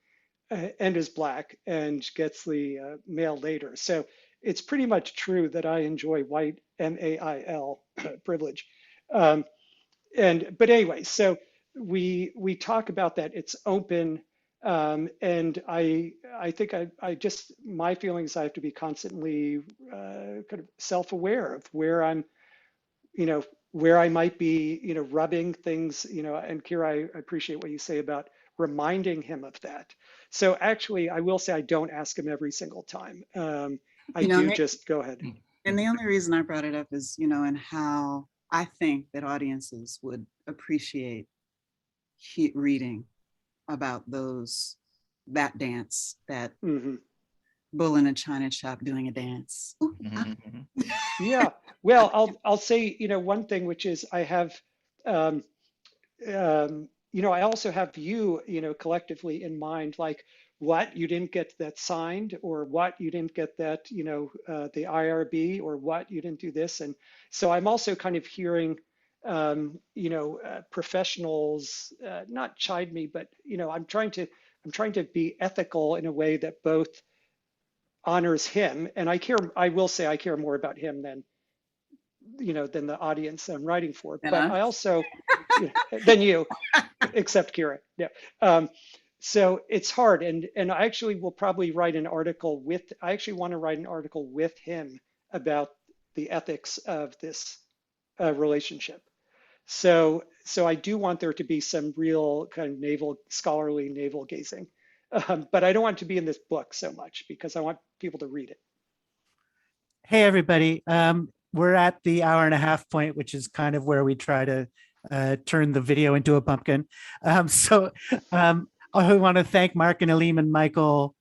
and is Black and gets the mail later. So it's pretty much true that I enjoy white MAIL privilege. But anyway, so we talk about that. It's open. And I think I just, my feelings, I have to be constantly kind of self-aware of where I'm, where I might be, rubbing things, and Kira, I appreciate what you say about reminding him of that. So actually, I will say I don't ask him every single time. I do just go ahead. And the only reason I brought it up is, and how I think that audiences would appreciate reading about that dance, that bull in a china shop doing a dance. Ooh, Yeah. Well, I'll say, one thing, which is I have, I also have you, collectively in mind, like what you didn't get that signed, or what you didn't get that, the IRB, or what you didn't do this. And so I'm also kind of hearing, professionals not chide me, but, I'm trying to be ethical in a way that both honors him. And I will say I care more about him than the audience I'm writing for, but I also, than you, except Kira. Yeah. So it's hard. And I actually will probably write an article I actually want to write an article with him about the ethics of this relationship. So I do want there to be some real kind of scholarly navel gazing. But I don't want it to be in this book so much, because I want people to read it. Hey, everybody. We're at the 1.5 hour point, which is kind of where we try to turn the video into a pumpkin. I want to thank Mark and Alim and Michael